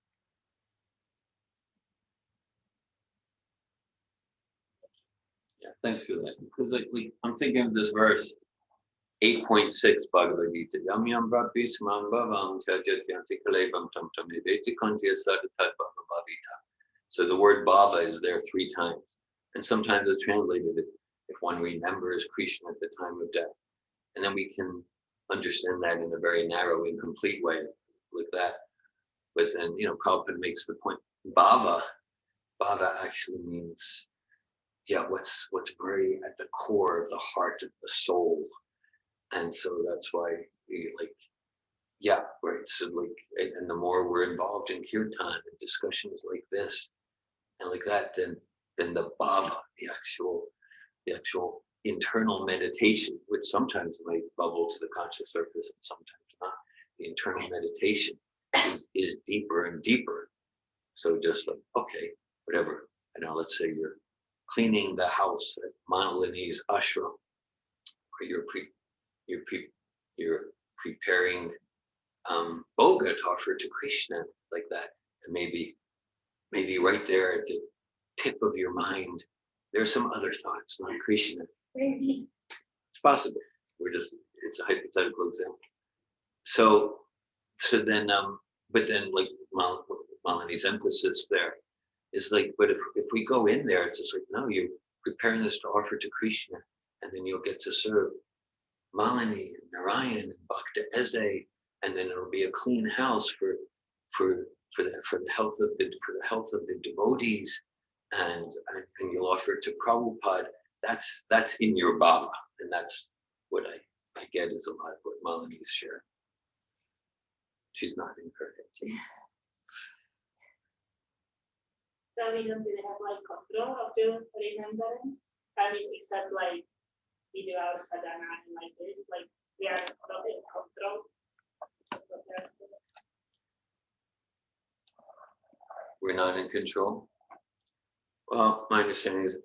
Yeah, thanks for that. Because I'm thinking of this verse, 8.6 Bhagavad Gita. Yam yam bhavi samam bhavam tyajatyanti kalevam tam tam niveti kantya sadatat bhavavita. So the word bhava is there 3 times. And sometimes it's translated if one remembers Krishna at the time of death. And then we can understand that in a very narrow, incomplete way, like that. But then, Prabhupada makes the point, bhava actually means, what's very at the core of the heart of the soul. And so that's why right. So and the more we're involved in kirtan and discussions like this and like that, then the bhava, the actual internal meditation, which sometimes might bubble to the conscious surface and sometimes not. The internal meditation is deeper and deeper. So just like, okay, whatever. Let's say you're cleaning the house at Manalini's ashram, or you're preparing boga to offer to Krishna, like that, and maybe right there at the tip of your mind, there are some other thoughts, not Krishna. Maybe. It's possible. It's a hypothetical example. So then, but then like Malini's emphasis there is like, but if we go in there, it's just like, no, you're preparing this to offer to Krishna, and then you'll get to serve Malini and Narayan and Bhakta Eze, and then it'll be a clean house for the health of the devotees, and you'll offer it to Prabhupada. That's in your bhava, and that's what I get is a lot of what Malini is sharing. She's not incorrect. So we don't really have like control of the remembrance. I mean, except like we do our sadhana and like this, like we are not in control. That's what they're saying. We're not in control. Well, my understanding is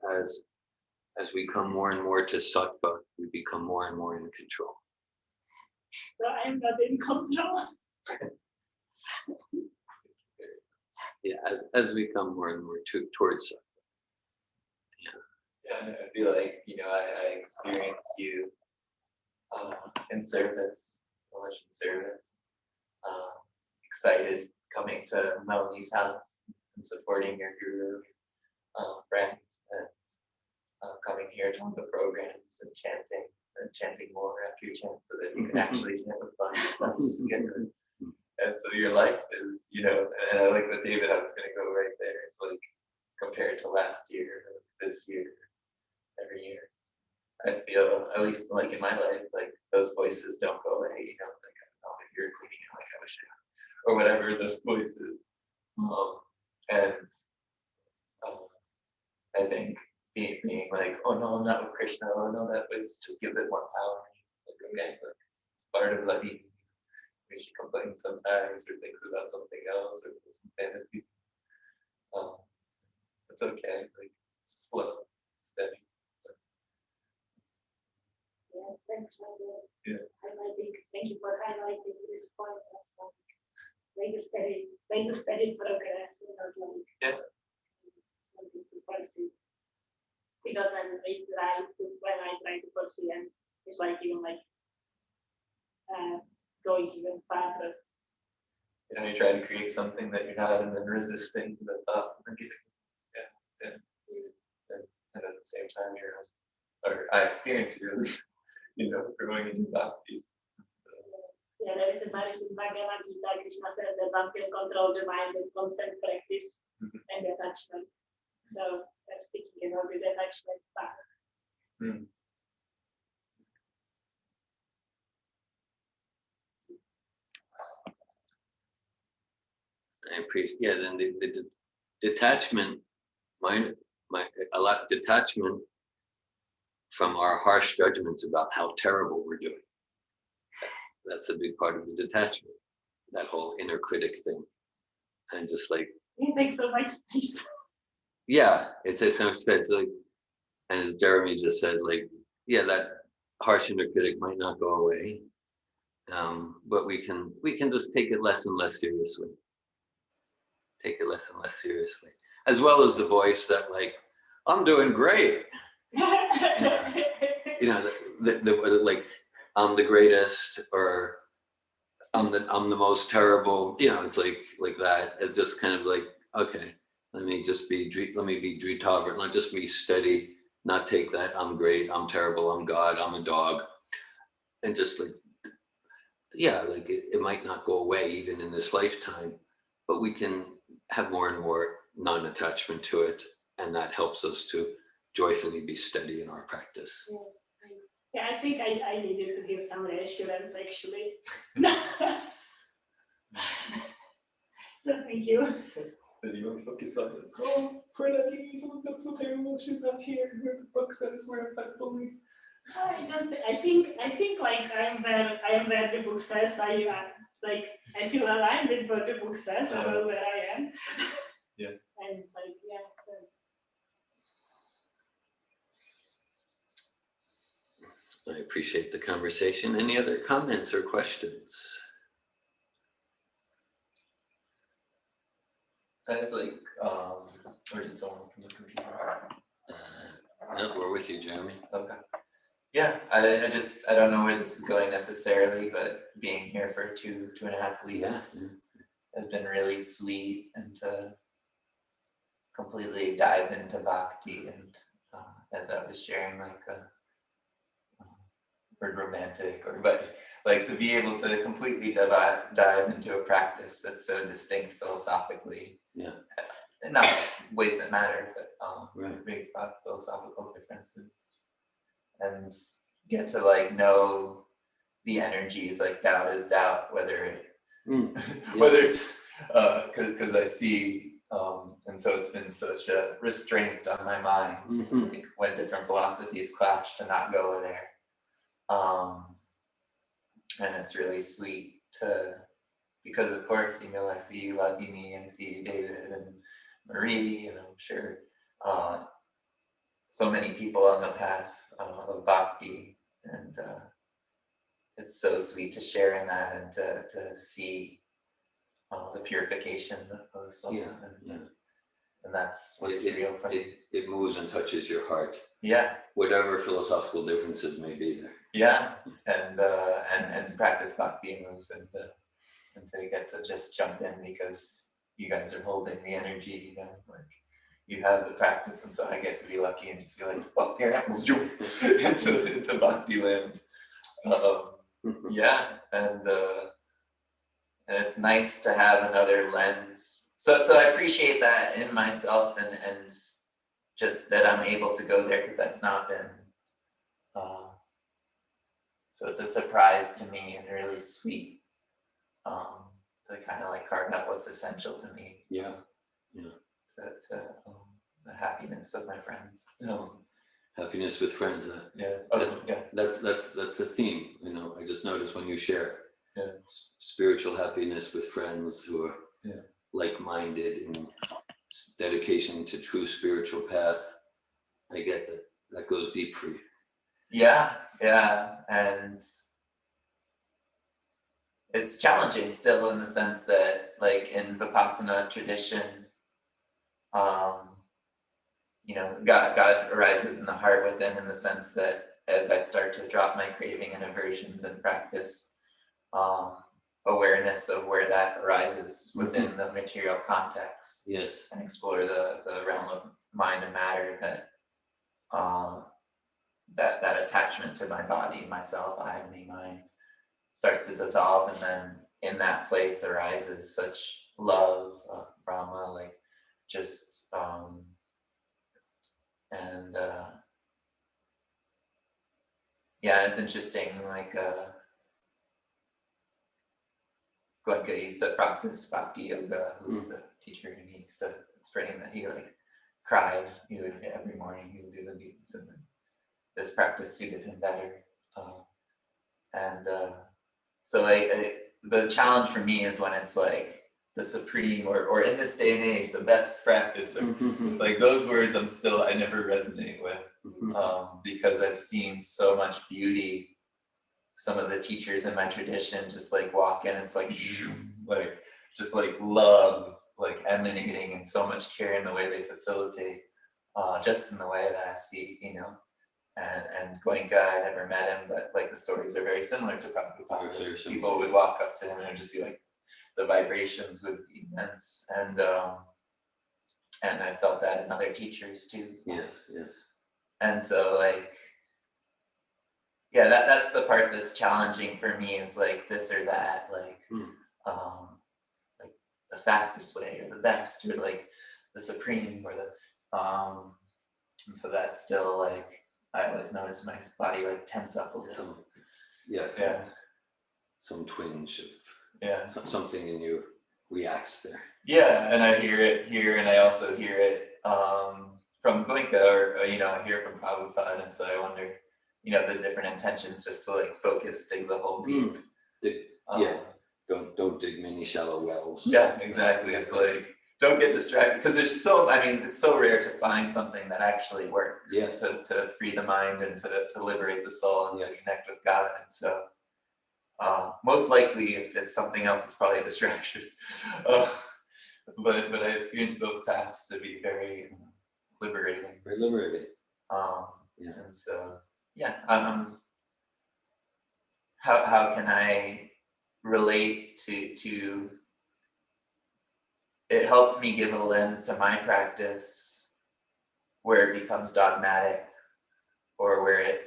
as we come more and more to sattva, we become more and more in control. So I'm not in control. As we come more and more towards sattva. Yeah, I feel like, I experienced you in service, much in service. Excited coming to Melanie's house and supporting your guru friend, and coming here to all the programs and chanting more after you chant so that you can actually chant with fun, not just get good. And so your life is, and I like with David, I was going to go right there. It's like compared to last year, this year, every year. I feel, at least like in my life, like those voices don't go away, like, oh, you're cleaning it like I wish I, or whatever those voices. I think being like, oh no, I'm not with Krishna, oh no, that voice just gives it more power. It's like, okay, look, it's part of Ladini. She complains sometimes or thinks about something else or some fantasy. It's okay, like slow, steady. Yes, Thanks, Michael. Yeah. Highlighting. Thank you for highlighting this point of like the steady progress, you know, like Yeah. to pursue. Because when I try to pursue, and it's like even like going even farther. You know, you try to create something that you're not, and then resisting the thoughts and then getting, and at the same time, or I experience you at least, you know, growing in your bhakti. Yeah, there is a verse in Bhagavad Gita, Krishna says that one can control the mind with constant practice and attachment. So I'm speaking about the attachment part. I appreciate, yeah, then the detachment, detachment from our harsh judgments about how terrible we're doing. That's a big part of the detachment, that whole inner critic thing. And just like, It takes so much space. yeah, it takes so much space. Like, and as Jeremy just said, like, yeah, that harsh inner critic might not go away. But we can just take it less and less seriously. Take it less and less seriously. As well as the voice that like, I'm doing great. You know, the like, I'm the greatest, or I'm the most terrible. You know, it's like that. It just kind of like, okay, let me be Drita, let just be steady, not take that I'm great, I'm terrible, I'm God, I'm a dog, and just like, yeah, like it might not go away even in this lifetime, but we can have more and more non-attachment to it, and that helps us to joyfully be steady in our practice. Yes, thanks. Yeah, I think I needed to give some reassurance actually. So thank you. Then you want to focus on it. Oh, poor Lucky, someone feels so terrible. She's not here. Where the book says where I'm fully. I think like I am where the book says I feel aligned with what the book says about where I am. Yeah. And like I appreciate the conversation. Any other comments or questions? I have like, or did someone from the computer? No, we're with you, Jeremy. Okay. Yeah, I don't know where this is going necessarily, but being here for 2.5 weeks has been really sweet, and to completely dive into bhakti, and as I was sharing, like word romantic, but like to be able to completely dive into a practice that's so distinct philosophically. Yeah. And not ways that matter, but Right. big philosophical differences. And get to like know the energies, like doubt is doubt, whether it's because I see, and so it's been such a restraint on my mind, like when different philosophies clash, to not go there. And it's really sweet because of course, you know, I see you, Ladini, I see you, David and Marie, and I'm sure so many people on the path of bhakti, and it's so sweet to share in that, and to see the purification of the soul. And that's what's real for me. It moves and touches your heart. Yeah. Whatever philosophical differences may be there. Yeah, and to practice bhakti moves, and to get to just jump in because you guys are holding the energy, you know, like you have the practice, and so I get to be lucky and just be like, oh, here that moves you into bhakti land. Yeah, and it's nice to have another lens. So I appreciate that in myself, and just that I'm able to go there, because that's not been. So it's a surprise to me, and really sweet to kind of like carve out what's essential to me. Yeah. To the happiness of my friends. Happiness with friends. Yeah. That's a theme. You know, I just noticed when you share. Yeah. Spiritual happiness with friends who are like-minded in dedication to true spiritual path. I get that. That goes deep for you. Yeah, and it's challenging still in the sense that, like in Vipassana tradition, God arises in the heart within, in the sense that as I start to drop my craving and aversions and practice um, awareness of where that arises within the material context. Yes. And explore the realm of mind and matter, that attachment to my body, myself, I, me, mine, starts to dissolve, and then in that place arises such love, Brahma, like just and it's interesting. Like Goenka used to practice bhakti yoga, who's the teacher, and he used to explain that he like cried. He would every morning he would do the beats, and then this practice suited him better. So like the challenge for me is when it's like the supreme, or in this day and age, the best practice, or like those words I never resonate with, because I've seen so much beauty. Some of the teachers in my tradition just like walk in, it's like just like love, like emanating, and so much care in the way they facilitate, just in the way that I see, And Goenka, I never met him, but like the stories are very similar to Prabhupada. People would walk up to him and it would just be like, the vibrations would be immense. And I felt that in other teachers too. Yes. And so like, that's the part that's challenging for me, is like this or that, like the fastest way, or the best, or like the supreme, or and so that's still like, I always notice my body like tense up a little. Some twinge of something in you reacts there. Yeah, and I hear it here, and I also hear it from Goenka, or I hear from Prabhupada, and so I wonder, the different intentions, just to like focus, dig the hole deep. Don't dig many shallow wells. Yeah, exactly. It's like, don't get distracted, because it's so rare to find something that actually works. Yes. To free the mind, and to liberate the soul, and to connect with God. And so most likely, if it's something else, it's probably a distraction. But I experienced both paths to be very liberating. Very liberating. And so how can I relate to it? Helps me give a lens to my practice where it becomes dogmatic, or where it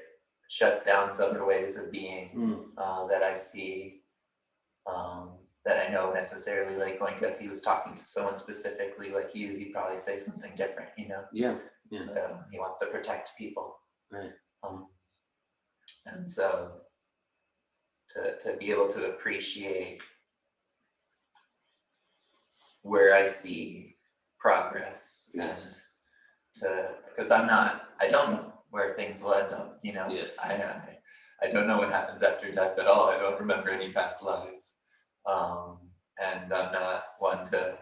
shuts down other ways of being that I see, that I know necessarily. Like if he was talking to someone specifically like you, he'd probably say something different, Yeah. He wants to protect people. Right. And so to be able to appreciate where I see progress, Yes. and because I don't know where things will end up, Yes. I don't know what happens after death at all. I don't remember any past lives. And I'm not one to,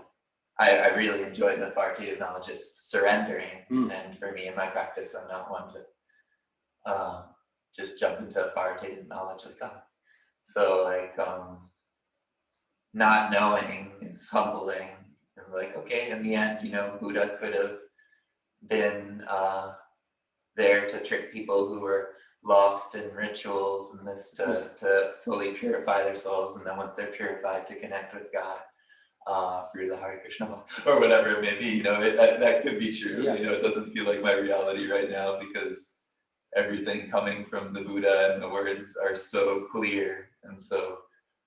I really enjoy the authoritative knowledge, just surrendering. And for me in my practice, I'm not one to just jump into authoritative knowledge like God. So like not knowing is humbling. And like, okay, in the end, Buddha could have been there to trick people who were lost in rituals and this to fully purify their souls, and then once they're purified, to connect with God through the Hare Krishna or whatever it may be. That could be true. It doesn't feel like my reality right now, because everything coming from the Buddha and the words are so clear and so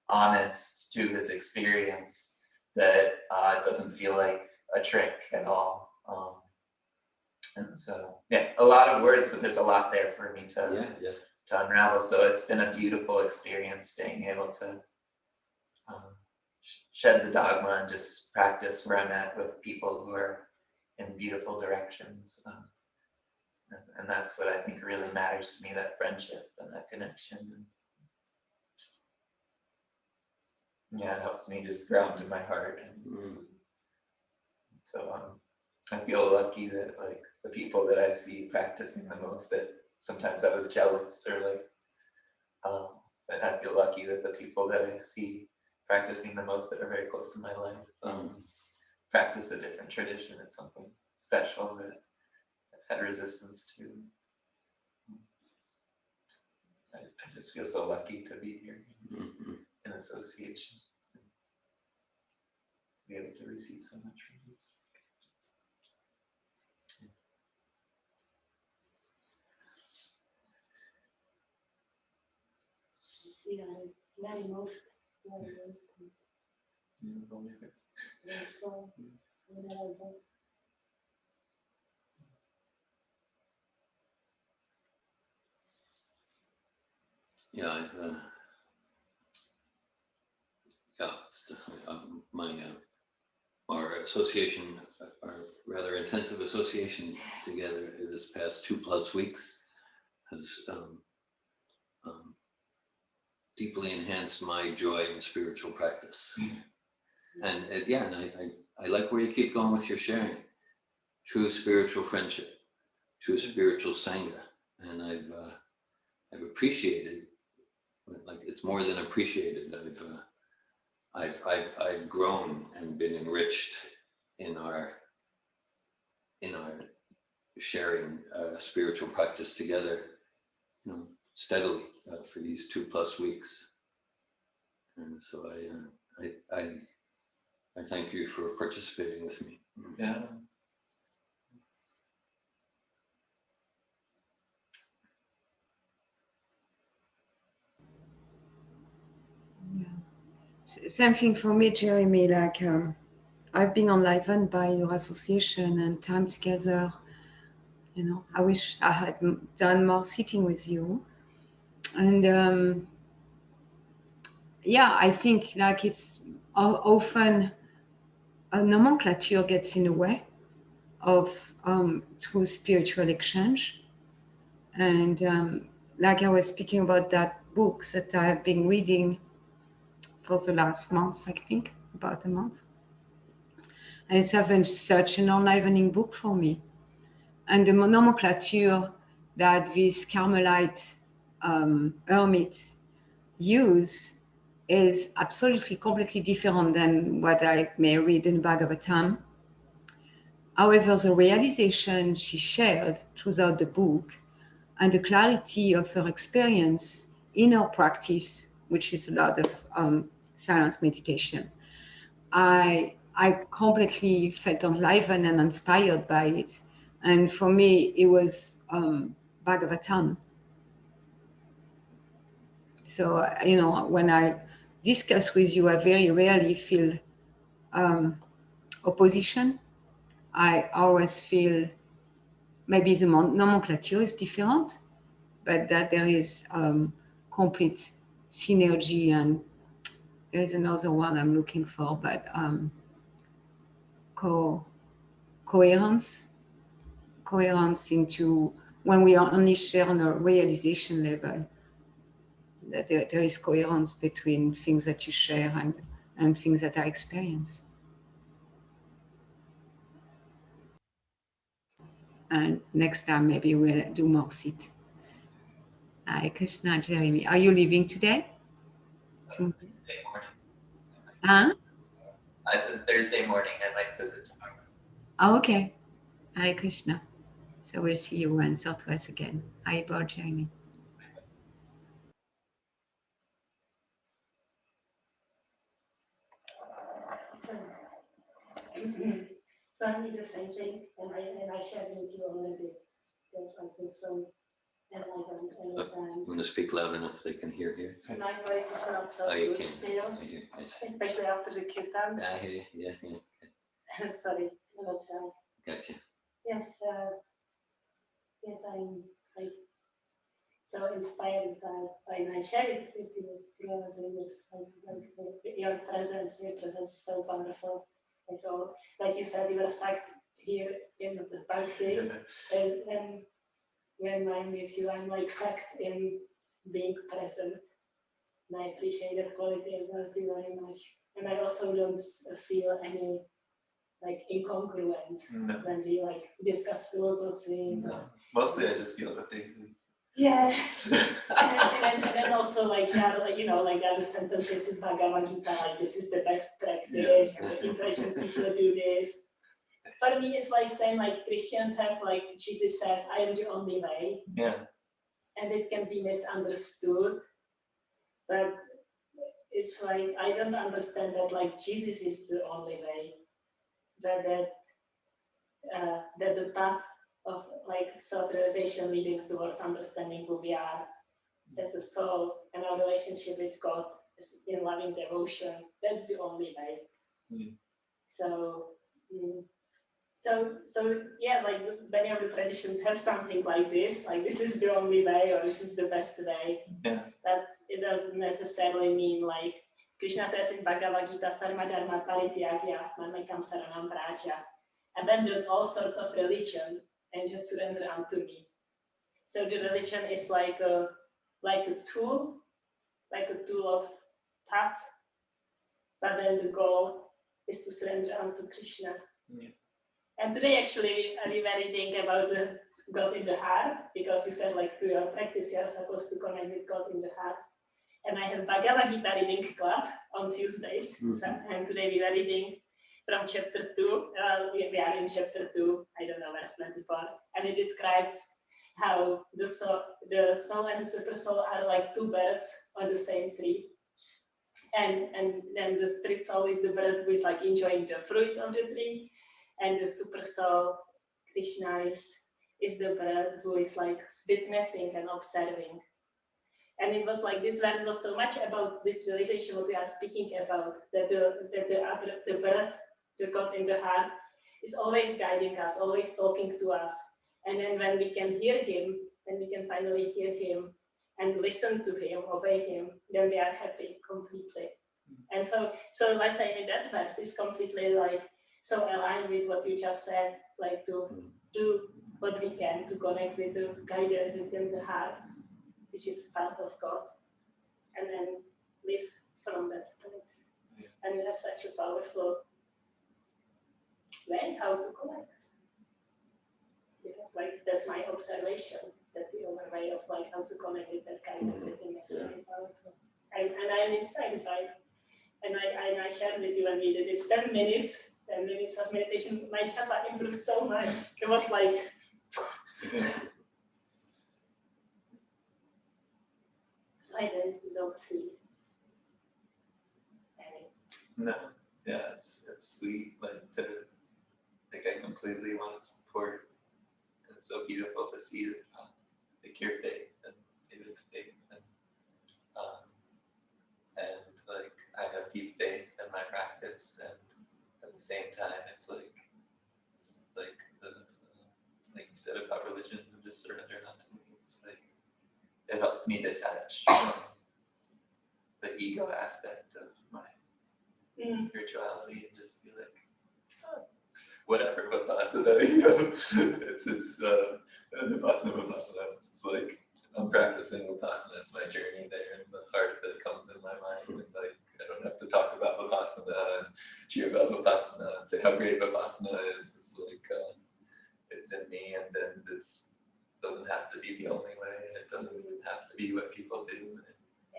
honest to his experience that it doesn't feel like a trick at all. And so, a lot of words, but there's a lot there for me to unravel. So it's been a beautiful experience being able to shed the dogma and just practice where I'm at with people who are in beautiful directions. And that's what I think really matters to me, that friendship and that connection. It helps me just ground in my heart. And so I feel lucky that like the people that I see practicing the most, that sometimes I was jealous or like, but I feel lucky that the people that I see practicing the most that are very close to my life practice a different tradition. It's something special that I've had resistance to. I just feel so lucky to be here in association, to be able to receive so much from this. See, I'm very moved. Yeah, it's definitely our association, our rather intensive association together this past 2+ weeks has deeply enhanced my joy in spiritual practice. And I like where you keep going with your sharing. True spiritual friendship, true spiritual sangha, and I've appreciated, like it's more than appreciated. I've grown and been enriched in our sharing spiritual practice together, steadily for these 2+ weeks. And so I thank you for participating with me. Yeah. Same thing for me, Jeremy. Like I've been enlivened by your association and time together. I wish I had done more sitting with you. And I think like it's often a nomenclature gets in the way of true spiritual exchange. And like I was speaking about that book that I've been reading for the last month, I think, about a month. And it's having such an enlivening book for me. And the nomenclature that this Carmelite hermit use is absolutely completely different than what I may read in Bhagavatam. However, the realization she shared throughout the book and the clarity of her experience in her practice, which is a lot of silent meditation, I completely felt enlivened and inspired by it. And for me, it was Bhagavatam. So, when I discuss with you, I very rarely feel opposition. I always feel maybe the nomenclature is different, but that there is complete synergy, and there is another one I'm looking for, but coherence into when we are only share on a realization level, that there is coherence between things that you share and things that I experience. And next time maybe we'll do more sit. Hare Krishna, Jeremy. Are you leaving today? Thursday morning. Huh? I said Thursday morning I might visit tomorrow. Oh, okay. Hare Krishna. So we'll see you once or twice again. Hare Bol, Jeremy. For me, the same thing, and I shared with you already. That I think so. And I don't. I'm going to speak loud enough they can hear here. My voice is not so Oh, you good can. still, I hear. I see. especially after the Kirtans. I hear. Yeah. Sorry, but Gotcha. yes, I'm like so inspired by and I share it with you. Your presence is so wonderful. And so, like you said, you were stuck here in the party, and when I'm with you, I'm like sucked in being present. And I appreciate that quality about you very much. And I also don't feel any like incongruence No. when we like discuss philosophy. No. Mostly I just feel that Yeah. And then also like, you know, like the other sentences in Bhagavad Gita, like this is the best practice, and the impression people do this. For me, it's like saying like Christians have like, Jesus says, I am the only way. Yeah. And it can be misunderstood. But it's like, I don't understand that like Jesus is the only way. But that the path of like self-realization leading towards understanding who we are as a soul and our relationship with God in loving devotion, that's the only way. Mm. So, so yeah, like many of the traditions have something like this is the only way or this is the best way. Yeah. But it doesn't necessarily mean like Krishna says in Bhagavad Gita, Sarma Dharma Parityagya, Mamekam Saranam Praja, abandon all sorts of religion and just surrender unto me. So the religion is like a tool of path, but then the goal is to surrender unto Krishna. Yeah. And today actually we were reading about the God in the heart, because you said like through your practice you are supposed to connect with God in the heart. And I have Bhagavad Gita reading club on Tuesdays, and today we were reading from chapter 2, we are in chapter 2, I don't know, verse 24, and it describes how the soul and the super soul are like two birds on the same tree. And then the spirit soul is the bird who is like enjoying the fruits of the tree, and the super soul, Krishna, is the bird who is like witnessing and observing. And it was like this verse was so much about this realization what we are speaking about, that the bird, the God in the heart, is always guiding us, always talking to us. And then when we can hear him, when we can finally hear him and listen to him, obey him, then we are happy completely. And so let's say that verse is completely like so aligned with what you just said, like to do what we can to connect with the guidance within the heart, which is part of God, and then live from that place. Yeah. And you have such a powerful way how to connect. Yeah, like that's my observation, that the only way of like how to connect with that guidance within is really powerful. And I'm inspired by it. And I shared with you when we did it. It's 10 minutes of meditation. My japa improved so much. It was like silent, you don't see any. No. Yeah, it's sweet, like I completely want to support. And it's so beautiful to see that like your faith and David's faith and like I have deep faith in my practice, and at the same time it's like the like you said about religions and just surrender unto me. It's like it helps me detach from the ego aspect of my spirituality and just be like, oh, whatever Vipassana, you know, it's Vipassana. It's like I'm practicing Vipassana. It's my journey there, and the heart that comes in my mind. And like I don't have to talk about Vipassana and cheer about Vipassana and say how great Vipassana is. It's like it's in me, and it doesn't have to be the only way, and it doesn't even have to be what people do.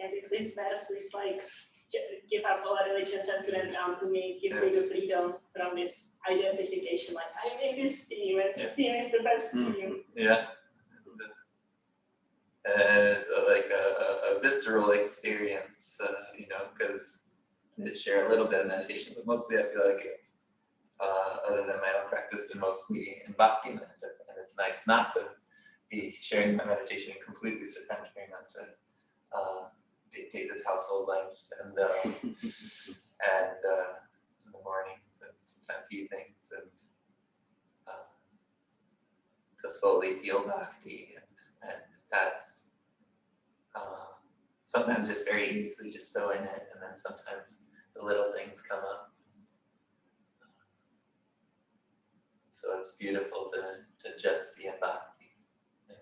And if this verse is like, give up all religions and surrender unto me, gives you the freedom from this identification, like I'm in this team, and this team is the best team. Yeah. And it's like a visceral experience, you know, because I share a little bit of meditation, but mostly I feel like other than my own practice, been mostly in bhakti, and it's nice not to be sharing my meditation completely surrendering onto David's household life and in the mornings and sometimes evenings, and to fully feel bhakti, and that's sometimes just very easily just so in it, and then sometimes the little things come up. So it's beautiful to just be in bhakti. And,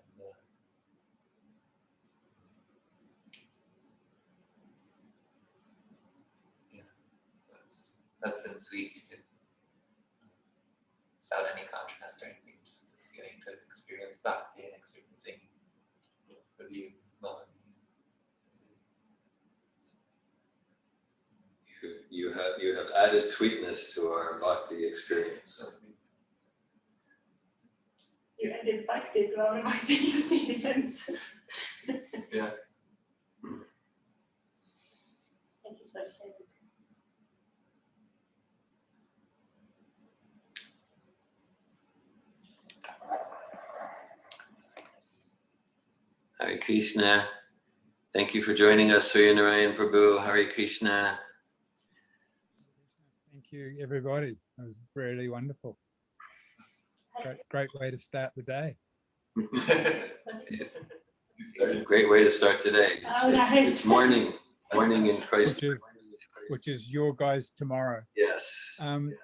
yeah, that's been sweet too. Without any contrast or anything, just getting to experience bhakti and experiencing You have added sweetness to our bhakti experience. You added back to our bhakti experience. Yeah. Thank you for sharing. Hare Krishna. Thank you for joining us, Surya Narayan Prabhu. Hare Krishna. Thank you, everybody. It was really wonderful. Great way to start the day. It's a great way to start today. It's morning in Christ. Which is your guys tomorrow. Yes. I'm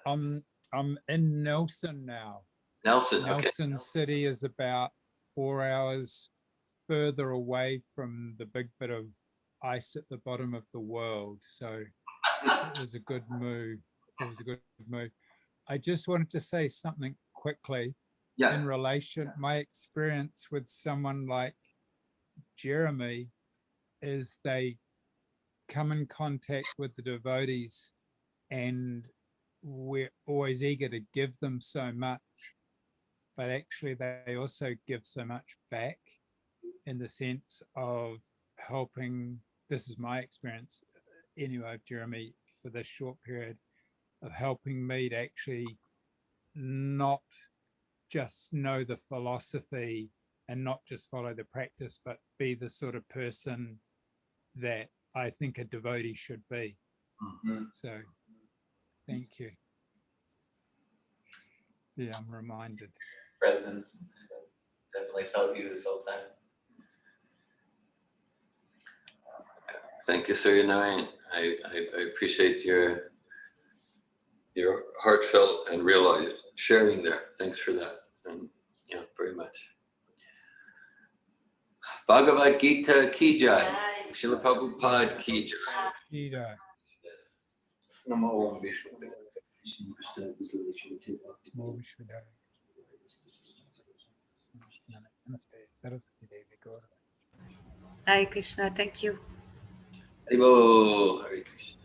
in Nelson now. Nelson, okay. Nelson City is about 4 hours further away from the big bit of ice at the bottom of the world. So it was a good move. I just wanted to say something quickly in relation, my experience with someone like Jeremy is they come in contact with the devotees and we're always eager to give them so much, but actually they also give so much back in the sense of helping. This is my experience anyway, Jeremy, for this short period of helping me to actually not just know the philosophy and not just follow the practice, but be the sort of person that I think a devotee should be. Mm-hmm. So thank you. Yeah, I'm reminded. Presence. Definitely felt you this whole time. Thank you, Surya Narayan. I appreciate your heartfelt and real sharing there. Thanks for that. And very much. Bhagavad Gita ki jai. Srila Prabhupada ki jai. Dhira. Namo Om Vishnu. More Vishwadaya. Namaste. Saraswati Devi Gaura. Hare Krishna, thank you. Haribo. Hare Krishna.